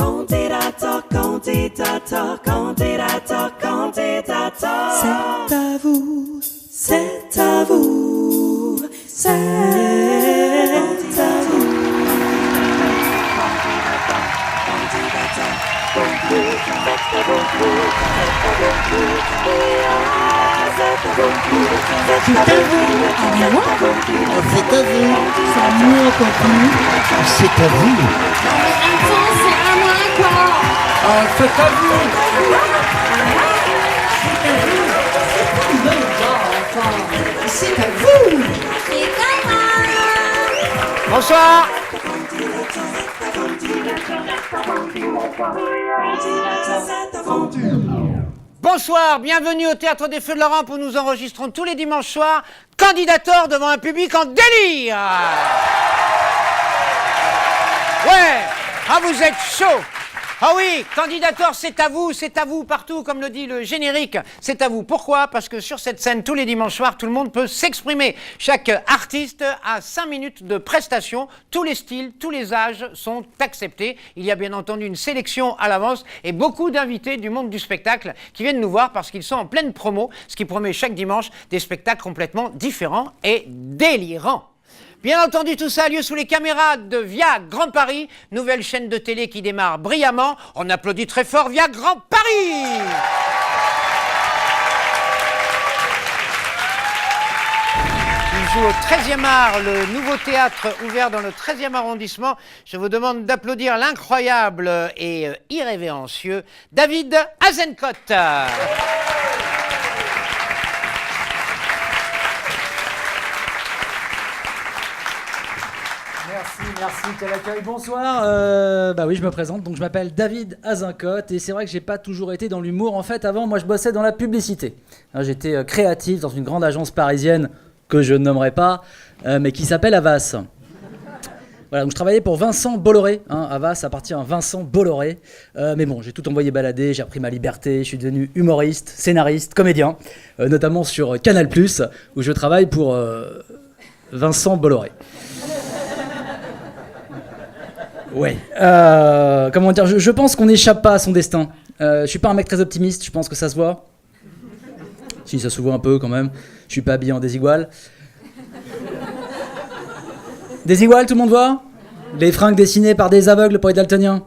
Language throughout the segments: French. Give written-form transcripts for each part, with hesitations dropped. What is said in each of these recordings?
candidateur, candidateur, candidateur, candidateur. C'est à vous, c'est à vous, c'est à vous. C'est à vous. C'est à moi, compris. C'est à vous. Enfant, c'est à moi, quoi. C'est à vous. C'est à vous. C'est à moi. Bonsoir. Bonsoir, bienvenue au Théâtre des Feux de Laurent où nous enregistrons tous les dimanches soirs Candidateur devant un public en délire. Ouais, ah vous êtes chaud. Ah oui, Candidateur, c'est à vous partout, comme le dit le générique, c'est à vous. Pourquoi ? Parce que sur cette scène, tous les dimanches soirs, tout le monde peut s'exprimer. Chaque artiste a 5 minutes de prestation, tous les styles, tous les âges sont acceptés. Il y a bien entendu une sélection à l'avance et beaucoup d'invités du monde du spectacle qui viennent nous voir parce qu'ils sont en pleine promo, ce qui promet chaque dimanche des spectacles complètement différents et délirants. Bien entendu, tout ça a lieu sous les caméras de Via Grand Paris, nouvelle chaîne de télé qui démarre brillamment. On applaudit très fort Via Grand Paris. Il joue au 13e art, le nouveau théâtre ouvert dans le 13e arrondissement. Je vous demande d'applaudir l'incroyable et irrévérencieux David Azencott. Merci, quel accueil, bonsoir. Bah oui, je me présente, donc je m'appelle David Azencott et c'est vrai que j'ai pas toujours été dans l'humour. En fait, avant, moi je bossais dans la publicité. J'étais créatif dans une grande agence parisienne que je ne nommerai pas, mais qui s'appelle Havas. Voilà, donc je travaillais pour Vincent Bolloré. Havas appartient à Vincent Bolloré. Mais bon, j'ai tout envoyé balader, j'ai repris ma liberté, je suis devenu humoriste, scénariste, comédien, notamment sur Canal+, où je travaille pour Vincent Bolloré. Ouais. Comment dire, je pense qu'on n'échappe pas à son destin. Je suis pas un mec très optimiste, je pense que ça se voit. Si, ça se voit un peu quand même. Je suis pas habillé en désigual. Désigual, tout le monde voit ? Les fringues dessinées par des aveugles pour les daltoniens.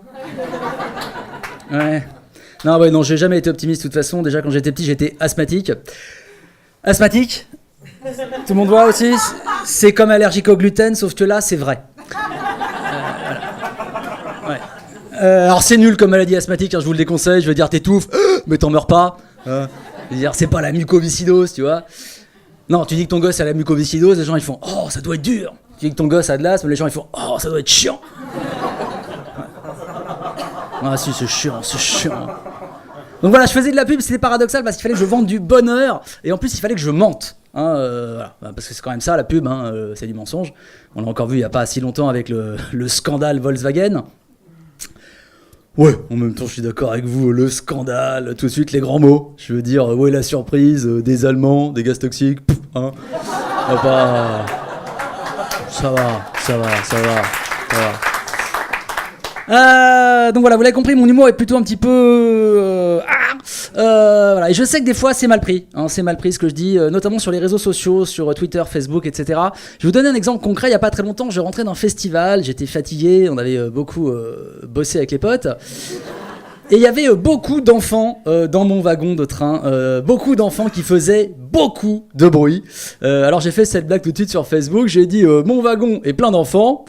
Ouais. Non, j'ai jamais été optimiste de toute façon. Déjà, quand j'étais petit, j'étais asthmatique. Asthmatique ? Tout le monde voit aussi ? C'est comme allergique au gluten, sauf que là, c'est vrai. Ouais. Alors c'est nul comme maladie asthmatique, je vous le déconseille, je veux dire t'étouffes, mais t'en meurs pas. Je veux dire c'est pas la mucoviscidose, tu vois. Non, tu dis que ton gosse a la mucoviscidose, les gens ils font « Oh, ça doit être dur !» Tu dis que ton gosse a de l'asthme, les gens ils font « Oh, ça doit être chiant !» Ah si, c'est chiant. Donc voilà, je faisais de la pub, c'était paradoxal parce qu'il fallait que je vende du bonheur, et en plus il fallait que je mente. Voilà. Parce que c'est quand même ça la pub, c'est du mensonge. On l'a encore vu il n'y a pas si longtemps avec le scandale Volkswagen. Ouais, en même temps je suis d'accord avec vous, le scandale, tout de suite les grands mots. Je veux dire, ouais la surprise, des Allemands, des gaz toxiques, Ça va. Donc voilà, vous l'avez compris, mon humour est plutôt un petit peu... voilà. Et je sais que des fois c'est mal pris, c'est mal pris ce que je dis, notamment sur les réseaux sociaux, sur Twitter, Facebook, etc. Je vais vous donner un exemple concret, il n'y a pas très longtemps, je rentrais d'un festival, j'étais fatigué, on avait beaucoup bossé avec les potes, et il y avait beaucoup d'enfants dans mon wagon de train, beaucoup d'enfants qui faisaient beaucoup de bruit. Alors j'ai fait cette blague tout de suite sur Facebook, j'ai dit mon wagon est plein d'enfants,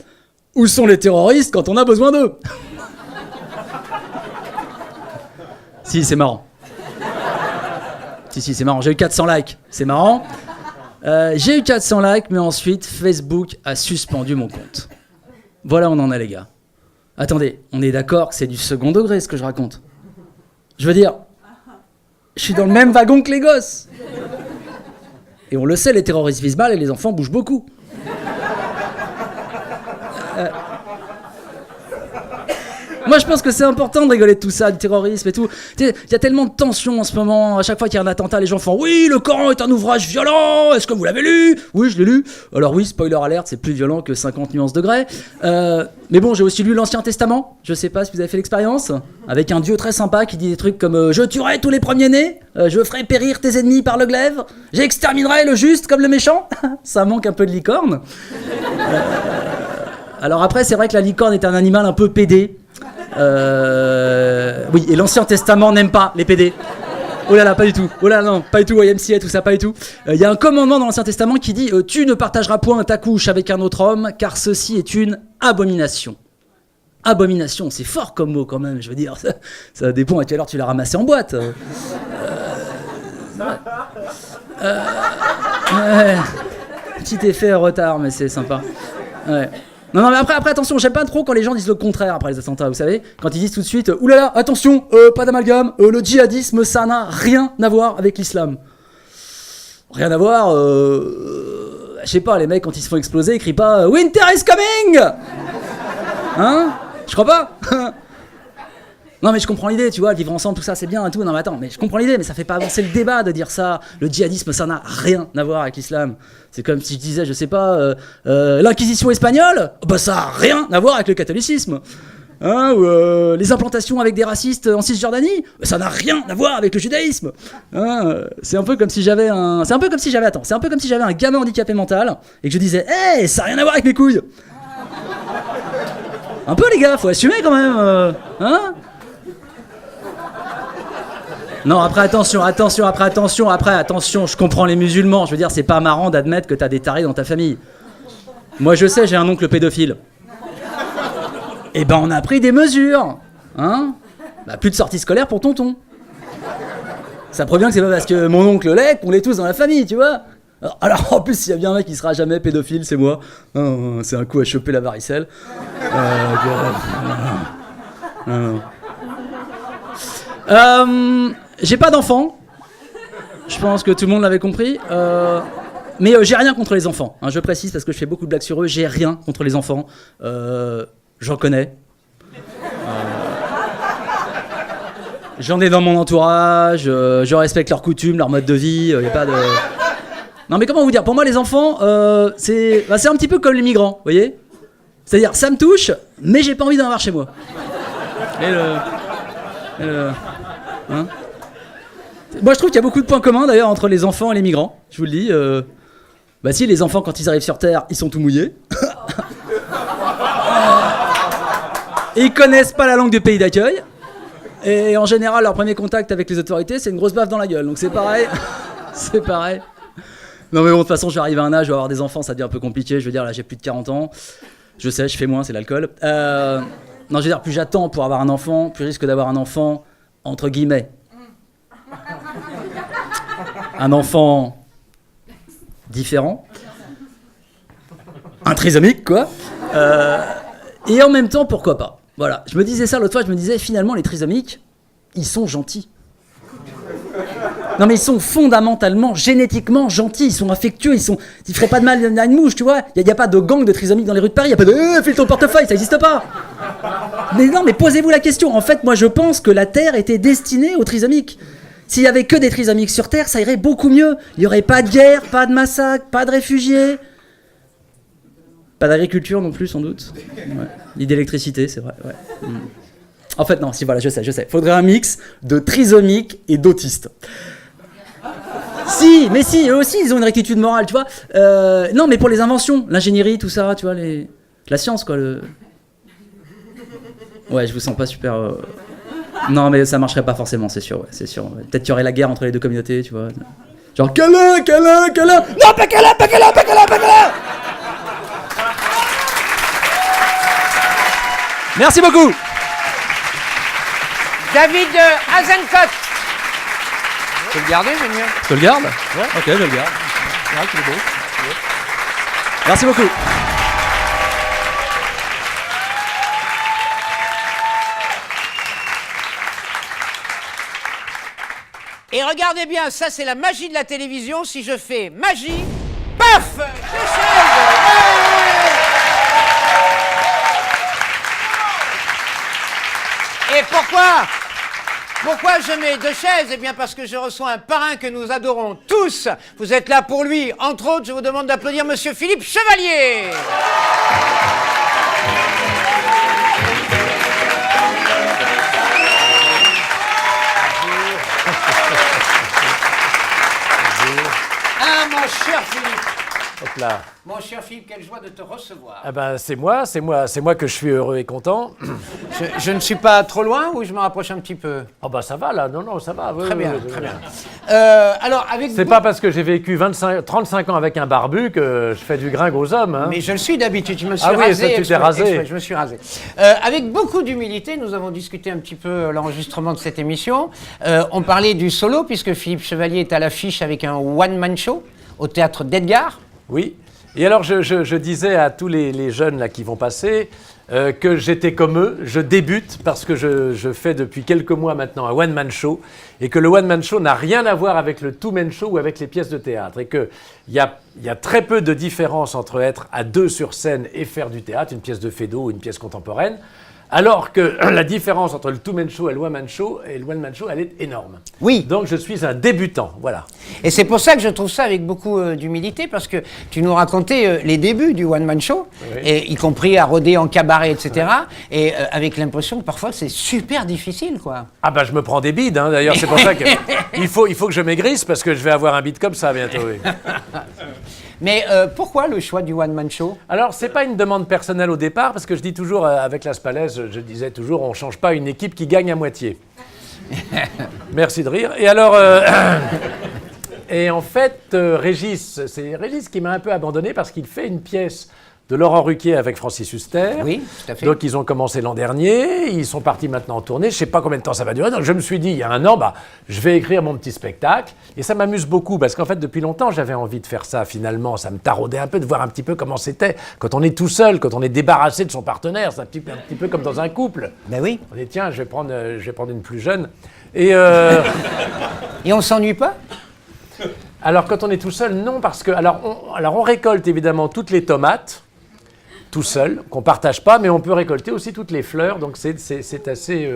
où sont les terroristes quand on a besoin d'eux ? Si, c'est marrant. Si, c'est marrant. J'ai eu 400 likes. C'est marrant. J'ai eu 400 likes, mais ensuite, Facebook a suspendu mon compte. Voilà où on en est, les gars. Attendez, on est d'accord que c'est du second degré, ce que je raconte. Je veux dire, je suis dans le même wagon que les gosses. Et on le sait, les terroristes visent mal et les enfants bougent beaucoup. Moi, je pense que c'est important de rigoler de tout ça, du terrorisme et tout. Il y a tellement de tensions en ce moment. À chaque fois qu'il y a un attentat, les gens font « Oui, le Coran est un ouvrage violent. Est-ce que vous l'avez lu ?» Oui, je l'ai lu. Alors oui, spoiler alert, c'est plus violent que 50 nuances degrés. Mais bon, j'ai aussi lu l'Ancien Testament. Je sais pas si vous avez fait l'expérience. Avec un Dieu très sympa qui dit des trucs comme je tuerai tous les premiers-nés, je ferai périr tes ennemis par le glaive, j'exterminerai le juste comme le méchant. » Ça manque un peu de licorne. Alors après, c'est vrai que la licorne est un animal un peu pédé. Oui, et l'Ancien Testament n'aime pas les pédés. Oh là là, pas du tout. Oh là non, pas du tout, YMCA, tout ça, pas du tout. Il y a un commandement dans l'Ancien Testament qui dit tu ne partageras point ta couche avec un autre homme, car ceci est une abomination. Abomination, c'est fort comme mot quand même, je veux dire. Ça dépend à quelle heure tu l'as ramassé en boîte. Ouais. Petit effet retard, mais c'est sympa. Ouais. Non, mais après, attention, j'aime pas trop quand les gens disent le contraire après les attentats, vous savez. Quand ils disent tout de suite, oulala, attention, pas d'amalgame, le djihadisme, ça n'a rien à voir avec l'islam. Rien à voir, je sais pas, les mecs, quand ils se font exploser, ils crient pas Winter is coming. Hein? Je crois pas. Non mais je comprends l'idée, tu vois, vivre ensemble, tout ça c'est bien et tout, non mais attends, mais je comprends l'idée, mais ça fait pas avancer le débat de dire ça, le djihadisme ça n'a rien à voir avec l'islam. C'est comme si je disais, je sais pas, l'inquisition espagnole, bah ça a rien à voir avec le catholicisme. Hein, ou les implantations avec des racistes en Cisjordanie, ça n'a rien à voir avec le judaïsme. Hein, c'est un peu comme si j'avais un gamin handicapé mental et que je disais, hey, ça a rien à voir avec mes couilles. Un peu les gars, faut assumer quand même, hein. Non, après attention, je comprends les musulmans, je veux dire, c'est pas marrant d'admettre que t'as des tarés dans ta famille. Moi je sais, j'ai un oncle pédophile. Et ben on a pris des mesures, hein. Bah plus de sortie scolaire pour tonton. Ça prouve bien que c'est pas parce que mon oncle l'est qu'on l'est tous dans la famille, tu vois. Alors en plus, s'il y a bien un mec qui sera jamais pédophile, c'est moi. C'est un coup à choper la varicelle. J'ai pas d'enfant. Je pense que tout le monde l'avait compris. Mais j'ai rien contre les enfants. Hein, je précise parce que je fais beaucoup de blagues sur eux. J'ai rien contre les enfants. J'en connais. J'en ai dans mon entourage. Je respecte leurs coutumes, leur mode de vie. Y a pas de... Non mais comment vous dire, pour moi les enfants, c'est un petit peu comme les migrants, vous voyez. C'est-à-dire, ça me touche, mais j'ai pas envie d'en avoir chez moi. Hein, moi je trouve qu'il y a beaucoup de points communs d'ailleurs entre les enfants et les migrants, je vous le dis. Bah si, les enfants quand ils arrivent sur Terre, ils sont tout mouillés. Ils connaissent pas la langue du pays d'accueil. Et en général, leur premier contact avec les autorités, c'est une grosse baffe dans la gueule. Donc c'est pareil. C'est pareil. Non mais bon, de toute façon, je vais arriver à un âge, je vais avoir des enfants, ça devient un peu compliqué. Je veux dire, là, j'ai plus de 40 ans. Je sais, je fais moins, c'est l'alcool. Non, je veux dire, plus j'attends pour avoir un enfant, plus je risque d'avoir un enfant, entre guillemets. Un enfant différent. Un trisomique, quoi. Et en même temps, pourquoi pas. Voilà, je me disais ça l'autre fois, je me disais, finalement, les trisomiques, ils sont gentils. Non mais ils sont fondamentalement, génétiquement gentils, ils sont affectueux, ils feraient pas de mal à une mouche, tu vois. Il y a pas de gang de trisomiques dans les rues de Paris, il y a pas de file ton portefeuille, ça n'existe pas. Mais non, mais posez-vous la question. En fait, moi je pense que la Terre était destinée aux trisomiques. S'il y avait que des trisomiques sur Terre, ça irait beaucoup mieux. Il y aurait pas de guerre, pas de massacre, pas de réfugiés. Pas d'agriculture non plus sans doute. Ouais. Ni d'électricité, c'est vrai. Ouais. En fait non, si voilà, je sais. Faudrait un mix de trisomiques et d'autistes. Si, mais si, eux aussi, ils ont une rectitude morale, tu vois. Non, mais pour les inventions, l'ingénierie, tout ça, tu vois, la science, quoi. Ouais, je vous sens pas super... Non, mais ça marcherait pas forcément, c'est sûr, ouais, c'est sûr. Ouais. Peut-être qu'il y aurait la guerre entre les deux communautés, tu vois. Genre, câlin. Non, pas câlin. Merci beaucoup. David Azencott. Je peux le garder, j'aime bien. Tu le gardes ? Ouais. Ok, je le garde. Ouais, c'est beau. Merci beaucoup. Et regardez bien, ça c'est la magie de la télévision. Si je fais magie, paf, Et pourquoi je mets 2 chaises? Eh bien parce que je reçois un parrain que nous adorons tous. Vous êtes là pour lui. Entre autres, je vous demande d'applaudir Monsieur Philippe Chevalier. Ah, mon cher Philippe. Hop là. Mon cher Philippe, quelle joie de te recevoir. Ah ben c'est moi que je suis heureux et content. Je ne suis pas trop loin ou je me rapproche un petit peu? Ah ben ça va là, non, ça va. Très bien, très bien. Alors, avec C'est pas parce que j'ai vécu 35 ans avec un barbu que je fais du gringue aux hommes. Hein. Mais je le suis d'habitude, je me suis Ah oui, rasé. ça, tu t'es rasé. exprès, je me suis rasé. Avec beaucoup d'humilité, nous avons discuté un petit peu l'enregistrement de cette émission. On parlait du solo, puisque Philippe Chevalier est à l'affiche avec un one-man show au théâtre d'Edgar. Oui. Et alors je disais à tous les jeunes là qui vont passer que j'étais comme eux, je débute parce que je fais depuis quelques mois maintenant un one-man show et que le one-man show n'a rien à voir avec le two-man show ou avec les pièces de théâtre et qu'il y a très peu de différence entre être à 2 sur scène et faire du théâtre, une pièce de Feydeau ou une pièce contemporaine. Alors que la différence entre le two-man show et le one-man show, elle est énorme. Oui. Donc je suis un débutant, voilà. Et c'est pour ça que je trouve ça avec beaucoup d'humilité, parce que tu nous racontais les débuts du one-man show, Oui. et, y compris à rôder en cabaret, etc. Et avec l'impression que parfois c'est super difficile, quoi. Ah bah je me prends des bides, hein. D'ailleurs c'est pour ça que il faut que je maigrisse parce que je vais avoir un bide comme ça bientôt. Oui. Mais pourquoi le choix du one-man show? Alors c'est pas une demande personnelle au départ parce que je dis toujours avec Las Palais, je disais toujours on change pas une équipe qui gagne à moitié. Merci de rire. Et alors et en fait Régis, c'est Régis qui m'a un peu abandonné parce qu'il fait une pièce de Laurent Ruquier avec Francis Huster. Oui, tout à fait. Donc ils ont commencé l'an dernier, ils sont partis maintenant en tournée, je ne sais pas combien de temps ça va durer, donc je me suis dit il y a un an, je vais écrire mon petit spectacle, et ça m'amuse beaucoup, parce qu'en fait depuis longtemps j'avais envie de faire ça finalement, ça me taraudait un peu de voir un petit peu comment c'était, quand on est tout seul, quand on est débarrassé de son partenaire, c'est un petit peu comme dans un couple. Ben oui. On dit tiens, je vais prendre une plus jeune, et on s'ennuie pas? alors quand on est tout seul, non, parce que, alors on récolte évidemment toutes les tomates, tout seul, qu'on ne partage pas, mais on peut récolter aussi toutes les fleurs, donc c'est assez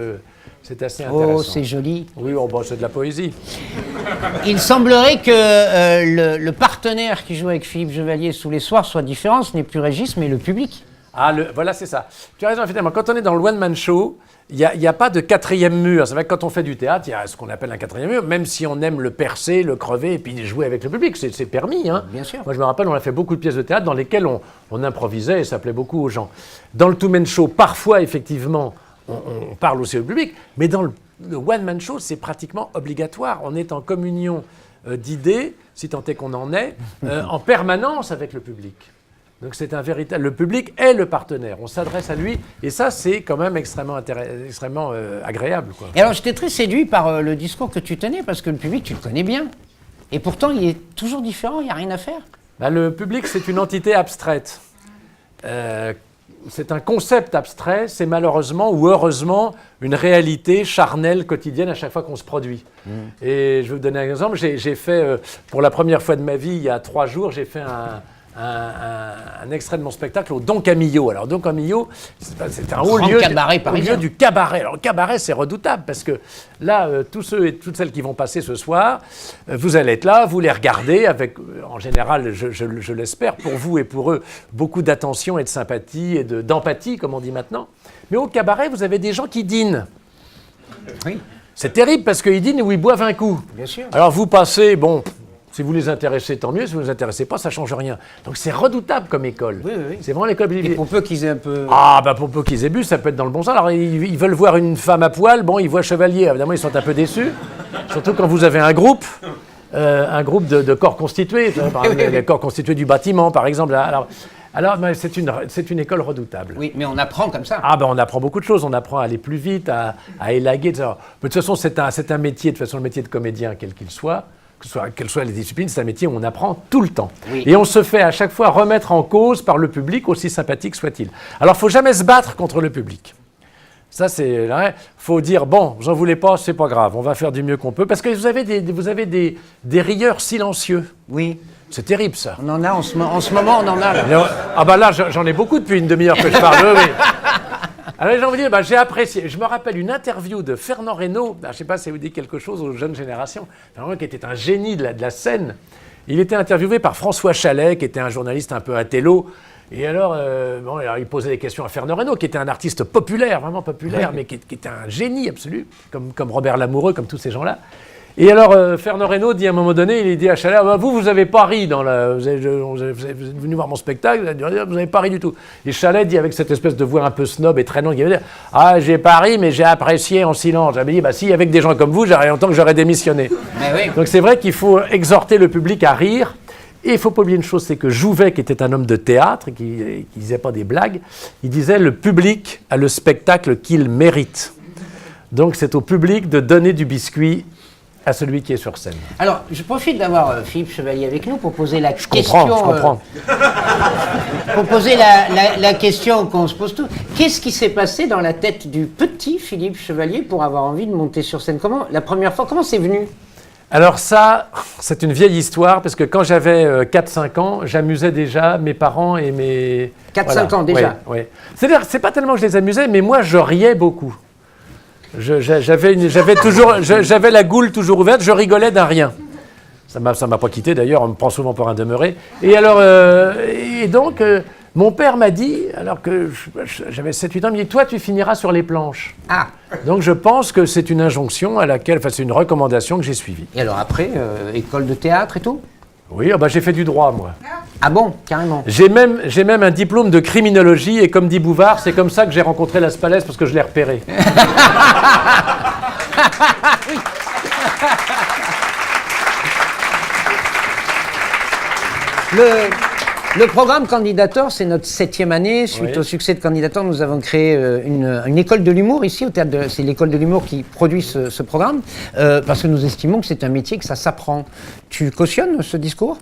intéressant. Oh, c'est joli. Oui, c'est de la poésie. Il semblerait que le partenaire qui joue avec Philippe Chevalier tous les soirs soit différent, ce n'est plus Régis, mais le public. Ah, voilà, c'est ça. Tu as raison, finalement, quand on est dans le one-man show, il n'y a pas de 4e mur. C'est vrai que quand on fait du théâtre, il y a ce qu'on appelle un 4e mur, même si on aime le percer, le crever et puis jouer avec le public, c'est permis. Hein. Bien sûr. Moi, je me rappelle, on a fait beaucoup de pièces de théâtre dans lesquelles on improvisait et ça plaît beaucoup aux gens. Dans le two-man show, parfois, effectivement, on parle aussi au public, mais dans le one-man show, c'est pratiquement obligatoire. On est en communion d'idées, si tant est qu'on en est, en permanence avec le public. Donc c'est un véritable. Le public est le partenaire. On s'adresse à lui et ça c'est quand même extrêmement agréable, quoi. Et alors j'étais très séduit par le discours que tu tenais parce que le public tu le connais bien. Et pourtant il est toujours différent, il n'y a rien à faire. Le public c'est une entité abstraite. C'est un concept abstrait. C'est malheureusement ou heureusement une réalité charnelle quotidienne à chaque fois qu'on se produit. Et je vais vous donner un exemple. J'ai fait pour la première fois de ma vie il y a 3 jours j'ai fait un extrait de mon spectacle au Don Camillo. Alors Don Camillo, c'est un haut lieu du cabaret. Alors le cabaret, c'est redoutable parce que là, tous ceux et toutes celles qui vont passer ce soir, vous allez être là, vous les regardez avec, en général, je l'espère, pour vous et pour eux, beaucoup d'attention et de sympathie et d'empathie, comme on dit maintenant. Mais au cabaret, vous avez des gens qui dînent. Oui. C'est terrible parce qu'ils dînent ou ils boivent un coup. Bien sûr. Alors vous passez, si vous les intéressez, tant mieux. Si vous ne les intéressez pas, ça ne change rien. Donc c'est redoutable comme école. Oui, oui. C'est vraiment l'école privilégiée. Et pour peu qu'ils aient un peu... Pour peu qu'ils aient bu, ça peut être dans le bon sens. Alors ils veulent voir une femme à poil, ils voient Chevalier. Évidemment, ils sont un peu déçus. Surtout quand vous avez un groupe de corps constitués. Les corps constitués du bâtiment, par exemple. Alors c'est une école redoutable. Oui, mais on apprend comme ça. On apprend beaucoup de choses. On apprend à aller plus vite, à élaguer, etc. Mais de toute façon, c'est un métier, le métier de comédien, quel qu'il soit, quelles soient les disciplines, c'est un métier où on apprend tout le temps. Oui. Et on se fait à chaque fois remettre en cause par le public, aussi sympathique soit-il. Alors, il ne faut jamais se battre contre le public. Ça, c'est... Il faut dire, vous n'en voulez pas, c'est pas grave, on va faire du mieux qu'on peut. Parce que vous avez des rieurs silencieux. Oui. C'est terrible, ça. On en a, en ce moment, on en a. Là. Là, j'en ai beaucoup depuis une demi-heure que je parle. Oui. Alors les gens vous disent, j'ai apprécié. Je me rappelle une interview de Fernand Reynaud, je ne sais pas si ça vous dit quelque chose aux jeunes générations, Fernand qui était un génie de la scène. Il était interviewé par François Chalet, qui était un journaliste un peu intello. Et alors, alors, il posait des questions à Fernand Reynaud, qui était un artiste populaire, vraiment populaire, mais qui était un génie absolu, comme Robert Lamoureux, comme tous ces gens-là. Et alors, Fernand Reynaud dit à un moment donné, il dit à Chalet, vous n'avez pas ri vous êtes venu voir mon spectacle, vous n'avez pas ri du tout. Et Chalet dit avec cette espèce de voix un peu snob et traînante, il va dire, j'ai pas ri, mais j'ai apprécié en silence. J'avais dit, si, avec des gens comme vous, j'aurais longtemps que j'aurais démissionné. Oui. Donc c'est vrai qu'il faut exhorter le public à rire. Et il ne faut pas oublier une chose, c'est que Jouvet, qui était un homme de théâtre, qui ne disait pas des blagues, il disait, le public a le spectacle qu'il mérite. Donc c'est au public de donner du biscuit à celui qui est sur scène. Alors, je profite d'avoir Philippe Chevalier avec nous pour poser la question. Je comprends. Pour poser la question qu'on se pose tous. Qu'est-ce qui s'est passé dans la tête du petit Philippe Chevalier pour avoir envie de monter sur scène? La première fois, comment c'est venu? Alors ça, c'est une vieille histoire, parce que quand j'avais 4-5 ans, j'amusais déjà mes parents et mes... 4-5 ans déjà? Oui. C'est-à-dire, c'est pas tellement que je les amusais, mais moi, je riais beaucoup. J'avais la goule toujours ouverte, je rigolais d'un rien. Ça m'a pas quitté d'ailleurs, on me prend souvent pour un demeuré. Et alors, donc, mon père m'a dit, alors que j'avais 7-8 ans, il m'a dit, toi tu finiras sur les planches. Ah. Donc je pense que c'est une injonction c'est une recommandation que j'ai suivie. Et alors après, école de théâtre et tout? Oui, j'ai fait du droit moi. Ah bon, carrément. J'ai même un diplôme de criminologie et comme dit Bouvard, c'est comme ça que j'ai rencontré Las Palais parce que je l'ai repéré. Le programme Candidator, c'est notre 7e année. Suite au succès de Candidator, nous avons créé une école de l'humour ici, au théâtre. C'est l'école de l'humour qui produit ce programme, parce que nous estimons que c'est un métier que ça s'apprend. Tu cautionnes ce discours?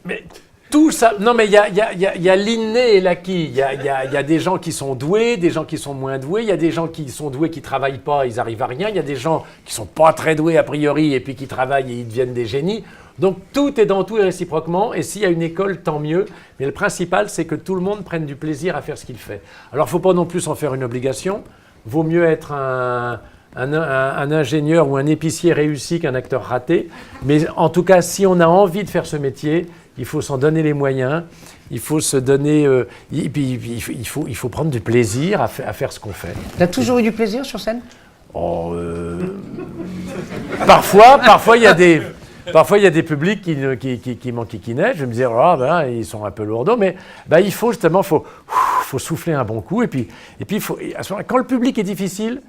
Mais tout ça, non mais il y a l'inné et l'acquis. Il y a des gens qui sont doués, des gens qui sont moins doués. Il y a des gens qui sont doués qui travaillent pas, ils arrivent à rien. Il y a des gens qui sont pas très doués a priori et puis qui travaillent et ils deviennent des génies. Donc tout est dans tout et réciproquement, et s'il y a une école, tant mieux. Mais le principal, c'est que tout le monde prenne du plaisir à faire ce qu'il fait. Alors il ne faut pas non plus en faire une obligation. Vaut mieux être un ingénieur ou un épicier réussi qu'un acteur raté. Mais en tout cas, si on a envie de faire ce métier, il faut s'en donner les moyens. Il faut se donner... il faut prendre du plaisir à faire ce qu'on fait. Tu as toujours eu du plaisir sur scène? Parfois, il y a des... Parfois, il y a des publics qui m'enquiquinaient. Je vais me dire, ils sont un peu lourdeaux, mais il faut justement, faut souffler un bon coup. Et puis à ce moment-là, quand le public est difficile,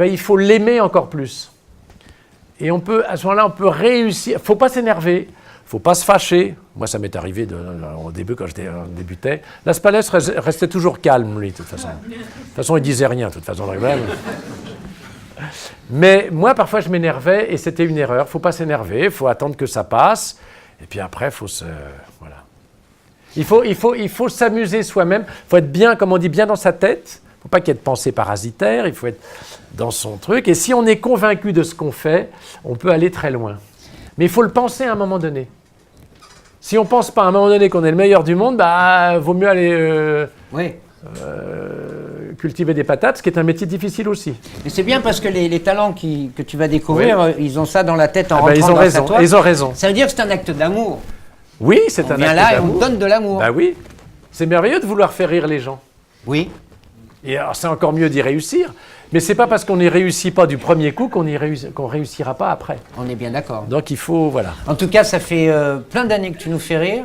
il faut l'aimer encore plus. Et à ce moment-là, on peut réussir. Il ne faut pas s'énerver, il ne faut pas se fâcher. Moi, ça m'est arrivé au début, quand je débutais. Las Palais restait toujours calme, lui, de toute façon. De toute façon, il ne disait rien, de toute façon. Mais moi, parfois, je m'énervais et c'était une erreur. Il ne faut pas s'énerver, il faut attendre que ça passe. Et puis après, il faut se... Voilà. Il faut s'amuser soi-même. Il faut être bien, comme on dit, bien dans sa tête. Il ne faut pas qu'il y ait de pensée parasitaire. Il faut être dans son truc. Et si on est convaincu de ce qu'on fait, on peut aller très loin. Mais il faut le penser à un moment donné. Si on ne pense pas à un moment donné qu'on est le meilleur du monde, vaut mieux aller... cultiver des patates, ce qui est un métier difficile aussi. Mais c'est bien parce que les talents que tu vas découvrir, ils ont ça dans la tête en rentrant ils ont raison, toi. ils ont raison. Ça veut dire que c'est un acte d'amour. Oui, c'est un acte d'amour. On vient là et on donne de l'amour. Oui, c'est merveilleux de vouloir faire rire les gens. Oui. Et alors c'est encore mieux d'y réussir, mais c'est pas parce qu'on n'y réussit pas du premier coup qu'on réussira pas après. On est bien d'accord. Donc il faut, voilà. En tout cas, ça fait plein d'années que tu nous fais rire.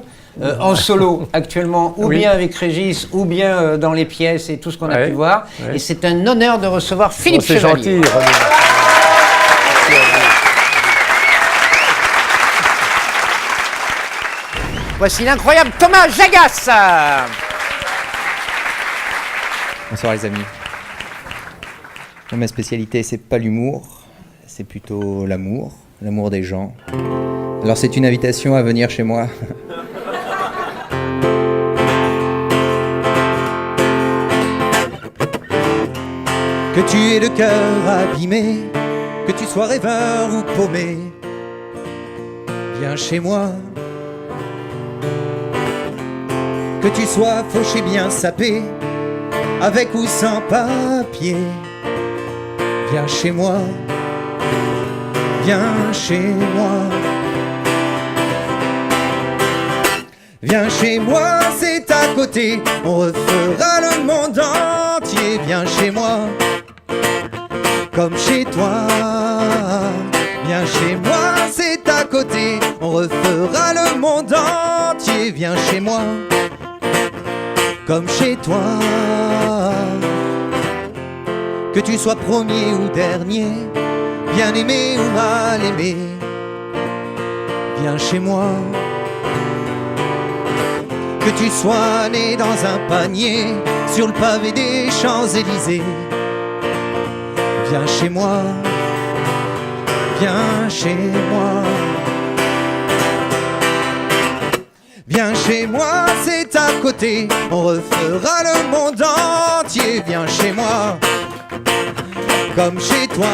En solo actuellement, ou bien avec Régis, ou bien dans les pièces et tout ce qu'on a pu voir. Et c'est un honneur de recevoir Philippe Chevalier. C'est gentil, René. Voici l'incroyable Thomas Jagas. Bonsoir les amis. Moi, ma spécialité, c'est pas l'humour, c'est plutôt l'amour des gens. Alors c'est une invitation à venir chez moi. Que tu aies le cœur abîmé, que tu sois rêveur ou paumé, viens chez moi. Que tu sois fauché bien sapé, avec ou sans papier. Viens chez moi, viens chez moi. Viens chez moi, c'est à côté, on refera le monde entier. Viens chez moi, comme chez toi. Viens chez moi, c'est à côté, on refera le monde entier. Viens chez moi, comme chez toi. Que tu sois premier ou dernier, bien aimé ou mal aimé, viens chez moi. Que tu sois né dans un panier sur le pavé des Champs-Élysées, viens chez moi, viens chez moi. Viens chez moi, c'est à côté, on refera le monde entier. Viens chez moi, comme chez toi.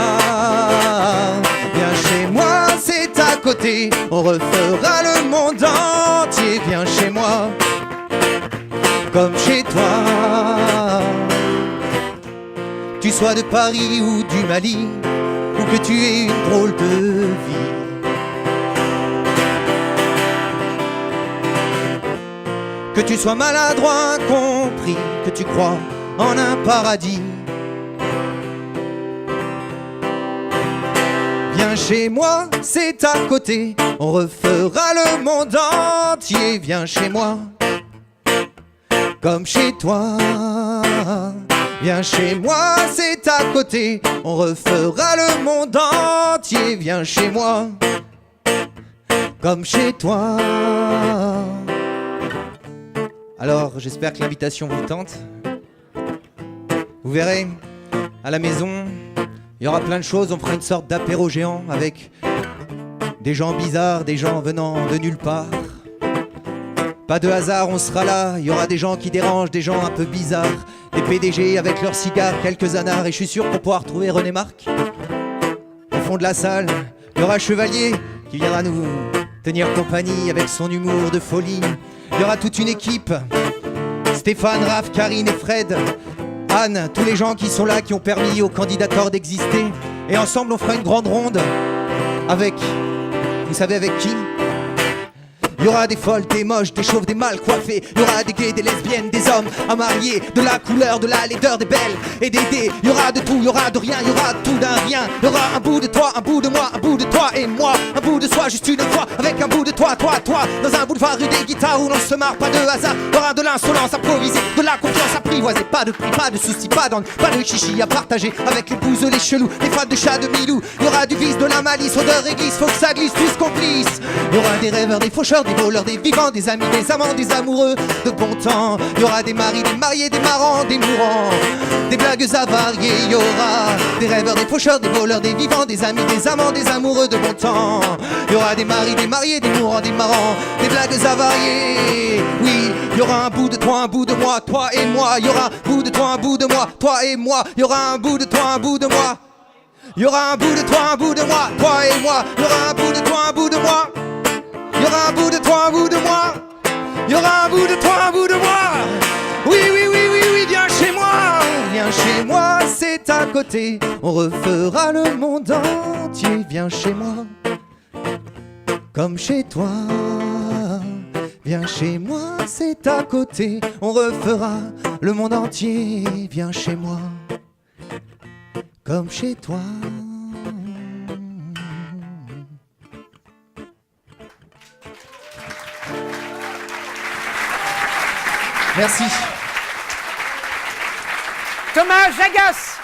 Viens chez moi, c'est à côté, on refera le monde entier. Viens chez moi, comme chez toi. Tu sois de Paris ou du Mali, ou que tu aies une drôle de vie, que tu sois maladroit, incompris, que tu crois en un paradis, viens chez moi, c'est à côté, on refera le monde entier. Viens chez moi, comme chez toi. Viens chez moi, c'est à côté, on refera le monde entier. Viens chez moi, comme chez toi. Alors, j'espère que l'invitation vous tente. Vous verrez, à la maison, il y aura plein de choses. On fera une sorte d'apéro géant avec des gens bizarres, des gens venant de nulle part. Pas de hasard, on sera là. Il y aura des gens qui dérangent, des gens un peu bizarres, des PDG avec leurs cigares, quelques anards. Et je suis sûr qu'on pourra retrouver René Marc. Au fond de la salle, il y aura Chevalier qui viendra nous tenir compagnie avec son humour de folie. Il y aura toute une équipe, Stéphane, Raph, Karine et Fred, Anne, tous les gens qui sont là, qui ont permis aux candidateurs d'exister. Et ensemble on fera une grande ronde avec, vous savez avec qui? Il y aura des folles, des moches, des chauves, des mal coiffés. Il y aura des gays, des lesbiennes, des hommes à marier, de la couleur, de la laideur, des belles et des dés. Il y aura de tout, il y aura de rien, il y aura tout d'un rien. Il y aura un bout de toi, un bout de moi, un bout de toi et moi, un bout de soi, juste une fois, avec un bout de toi, toi, toi. Dans un boulevard rue des guitares où l'on se marre, pas de hasard. Il y aura de l'insolence improvisée, de la confiance apprivoisée. Pas de prix, pas de soucis, pas d'angle, pas de chichi à partager avec les bouseux, les chelous, les fans de chat de Milou. Il y aura du vice, de la malice, odeur église, faut que ça glisse, tous complices. Il y aura des rêveurs, des faucheurs, des voleurs, des vivants, des amis, des amants, des amoureux de bon temps. Il y aura des maris, des mariés, des marrants, des mourants, des blagues avariées. Il y aura des rêveurs, des faucheurs, des voleurs, des vivants, des amis, des amants, des amoureux de bon temps. Il y aura des maris, des mariés, des mourants, des marrants, des blagues avariées. Oui, il y aura un bout de toi, un bout de moi, toi et moi. Il y aura un bout de toi, un bout de moi, toi et moi. Il y aura un bout de toi, un bout de moi. Il y aura un bout de toi, un bout de moi, toi et moi. Il y aura un bout de toi, un bout de moi. Il y aura un bout de toi, un bout de moi. Il y aura un bout de toi, un bout de moi. Oui, oui, oui, oui, oui, viens chez moi. Viens chez moi, c'est à côté. On refera le monde entier. Viens chez moi, comme chez toi. Viens chez moi, c'est à côté. On refera le monde entier. Viens chez moi, comme chez toi. Merci. Thomas Jagas.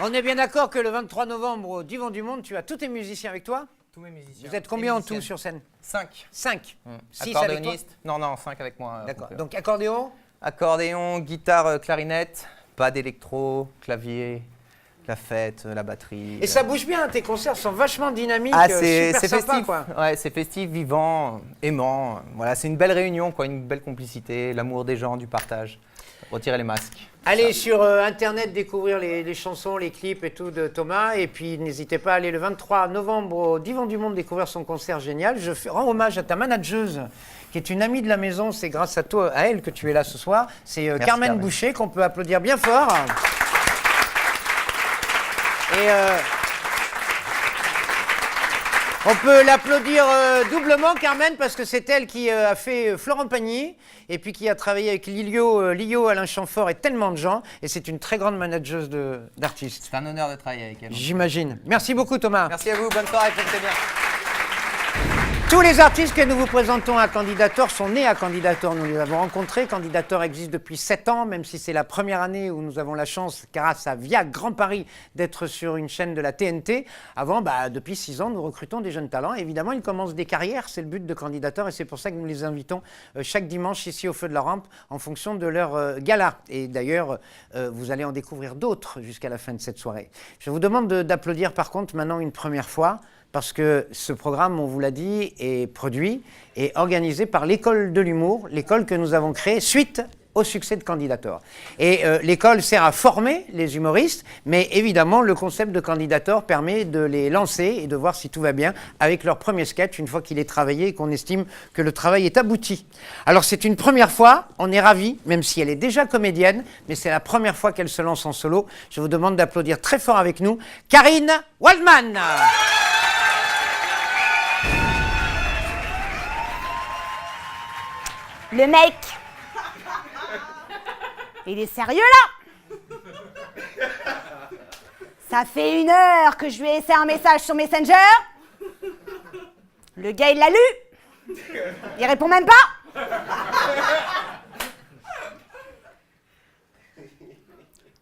On est bien d'accord que le 23 novembre au Divan du Monde, tu as tous tes musiciens avec toi? Tous mes musiciens. Vous êtes combien en tout sur scène? 5. 5. 6 avec toi? Non, 5 avec moi. D'accord. Donc accordéon? Accordéon, guitare, clarinette, pas d'électro, clavier, la fête, la batterie. Et ça bouge bien, tes concerts sont vachement dynamiques, c'est super sympa, festif, quoi. Ouais, c'est festif, vivant, aimant. Voilà, c'est une belle réunion, quoi, une belle complicité, l'amour des gens, du partage. Retirez les masques. Allez sur Internet découvrir les chansons, les clips et tout de Thomas. Et puis n'hésitez pas à aller le 23 novembre au Divan du Monde découvrir son concert génial. Je rends hommage à ta manageuse, qui est une amie de la maison. C'est grâce à toi, à elle, que tu es là ce soir. C'est Carmen Boucher, qu'on peut applaudir bien fort. Et on peut l'applaudir doublement, Carmen, parce que c'est elle qui a fait Florent Pagny et puis qui a travaillé avec Lio, Alain Chamfort et tellement de gens. Et c'est une très grande manageuse d'artistes. C'est un honneur de travailler avec elle. J'imagine. Merci beaucoup, Thomas. Merci à vous, bonne soirée, faites bien. Tous les artistes que nous vous présentons à Candidator sont nés à Candidator. Nous les avons rencontrés. Candidator existe depuis 7 ans, même si c'est la première année où nous avons la chance, grâce à Via Grand Paris, d'être sur une chaîne de la TNT. Avant, depuis 6 ans, nous recrutons des jeunes talents. Évidemment, ils commencent des carrières. C'est le but de Candidator et c'est pour ça que nous les invitons chaque dimanche ici au Feu de la Rampe en fonction de leur gala. Et d'ailleurs, vous allez en découvrir d'autres jusqu'à la fin de cette soirée. Je vous demande d'applaudir par contre maintenant une première fois, parce que ce programme, on vous l'a dit, est produit et organisé par l'École de l'Humour, l'école que nous avons créée suite au succès de Candidator. Et l'école sert à former les humoristes, mais évidemment, le concept de Candidator permet de les lancer et de voir si tout va bien avec leur premier sketch, une fois qu'il est travaillé et qu'on estime que le travail est abouti. Alors, c'est une première fois, on est ravis, même si elle est déjà comédienne, mais c'est la première fois qu'elle se lance en solo. Je vous demande d'applaudir très fort avec nous Karine Waldman. Le mec, il est sérieux là? Ça fait 1 heure que je lui ai laissé un message sur Messenger. Le gars, il l'a lu. Il répond même pas.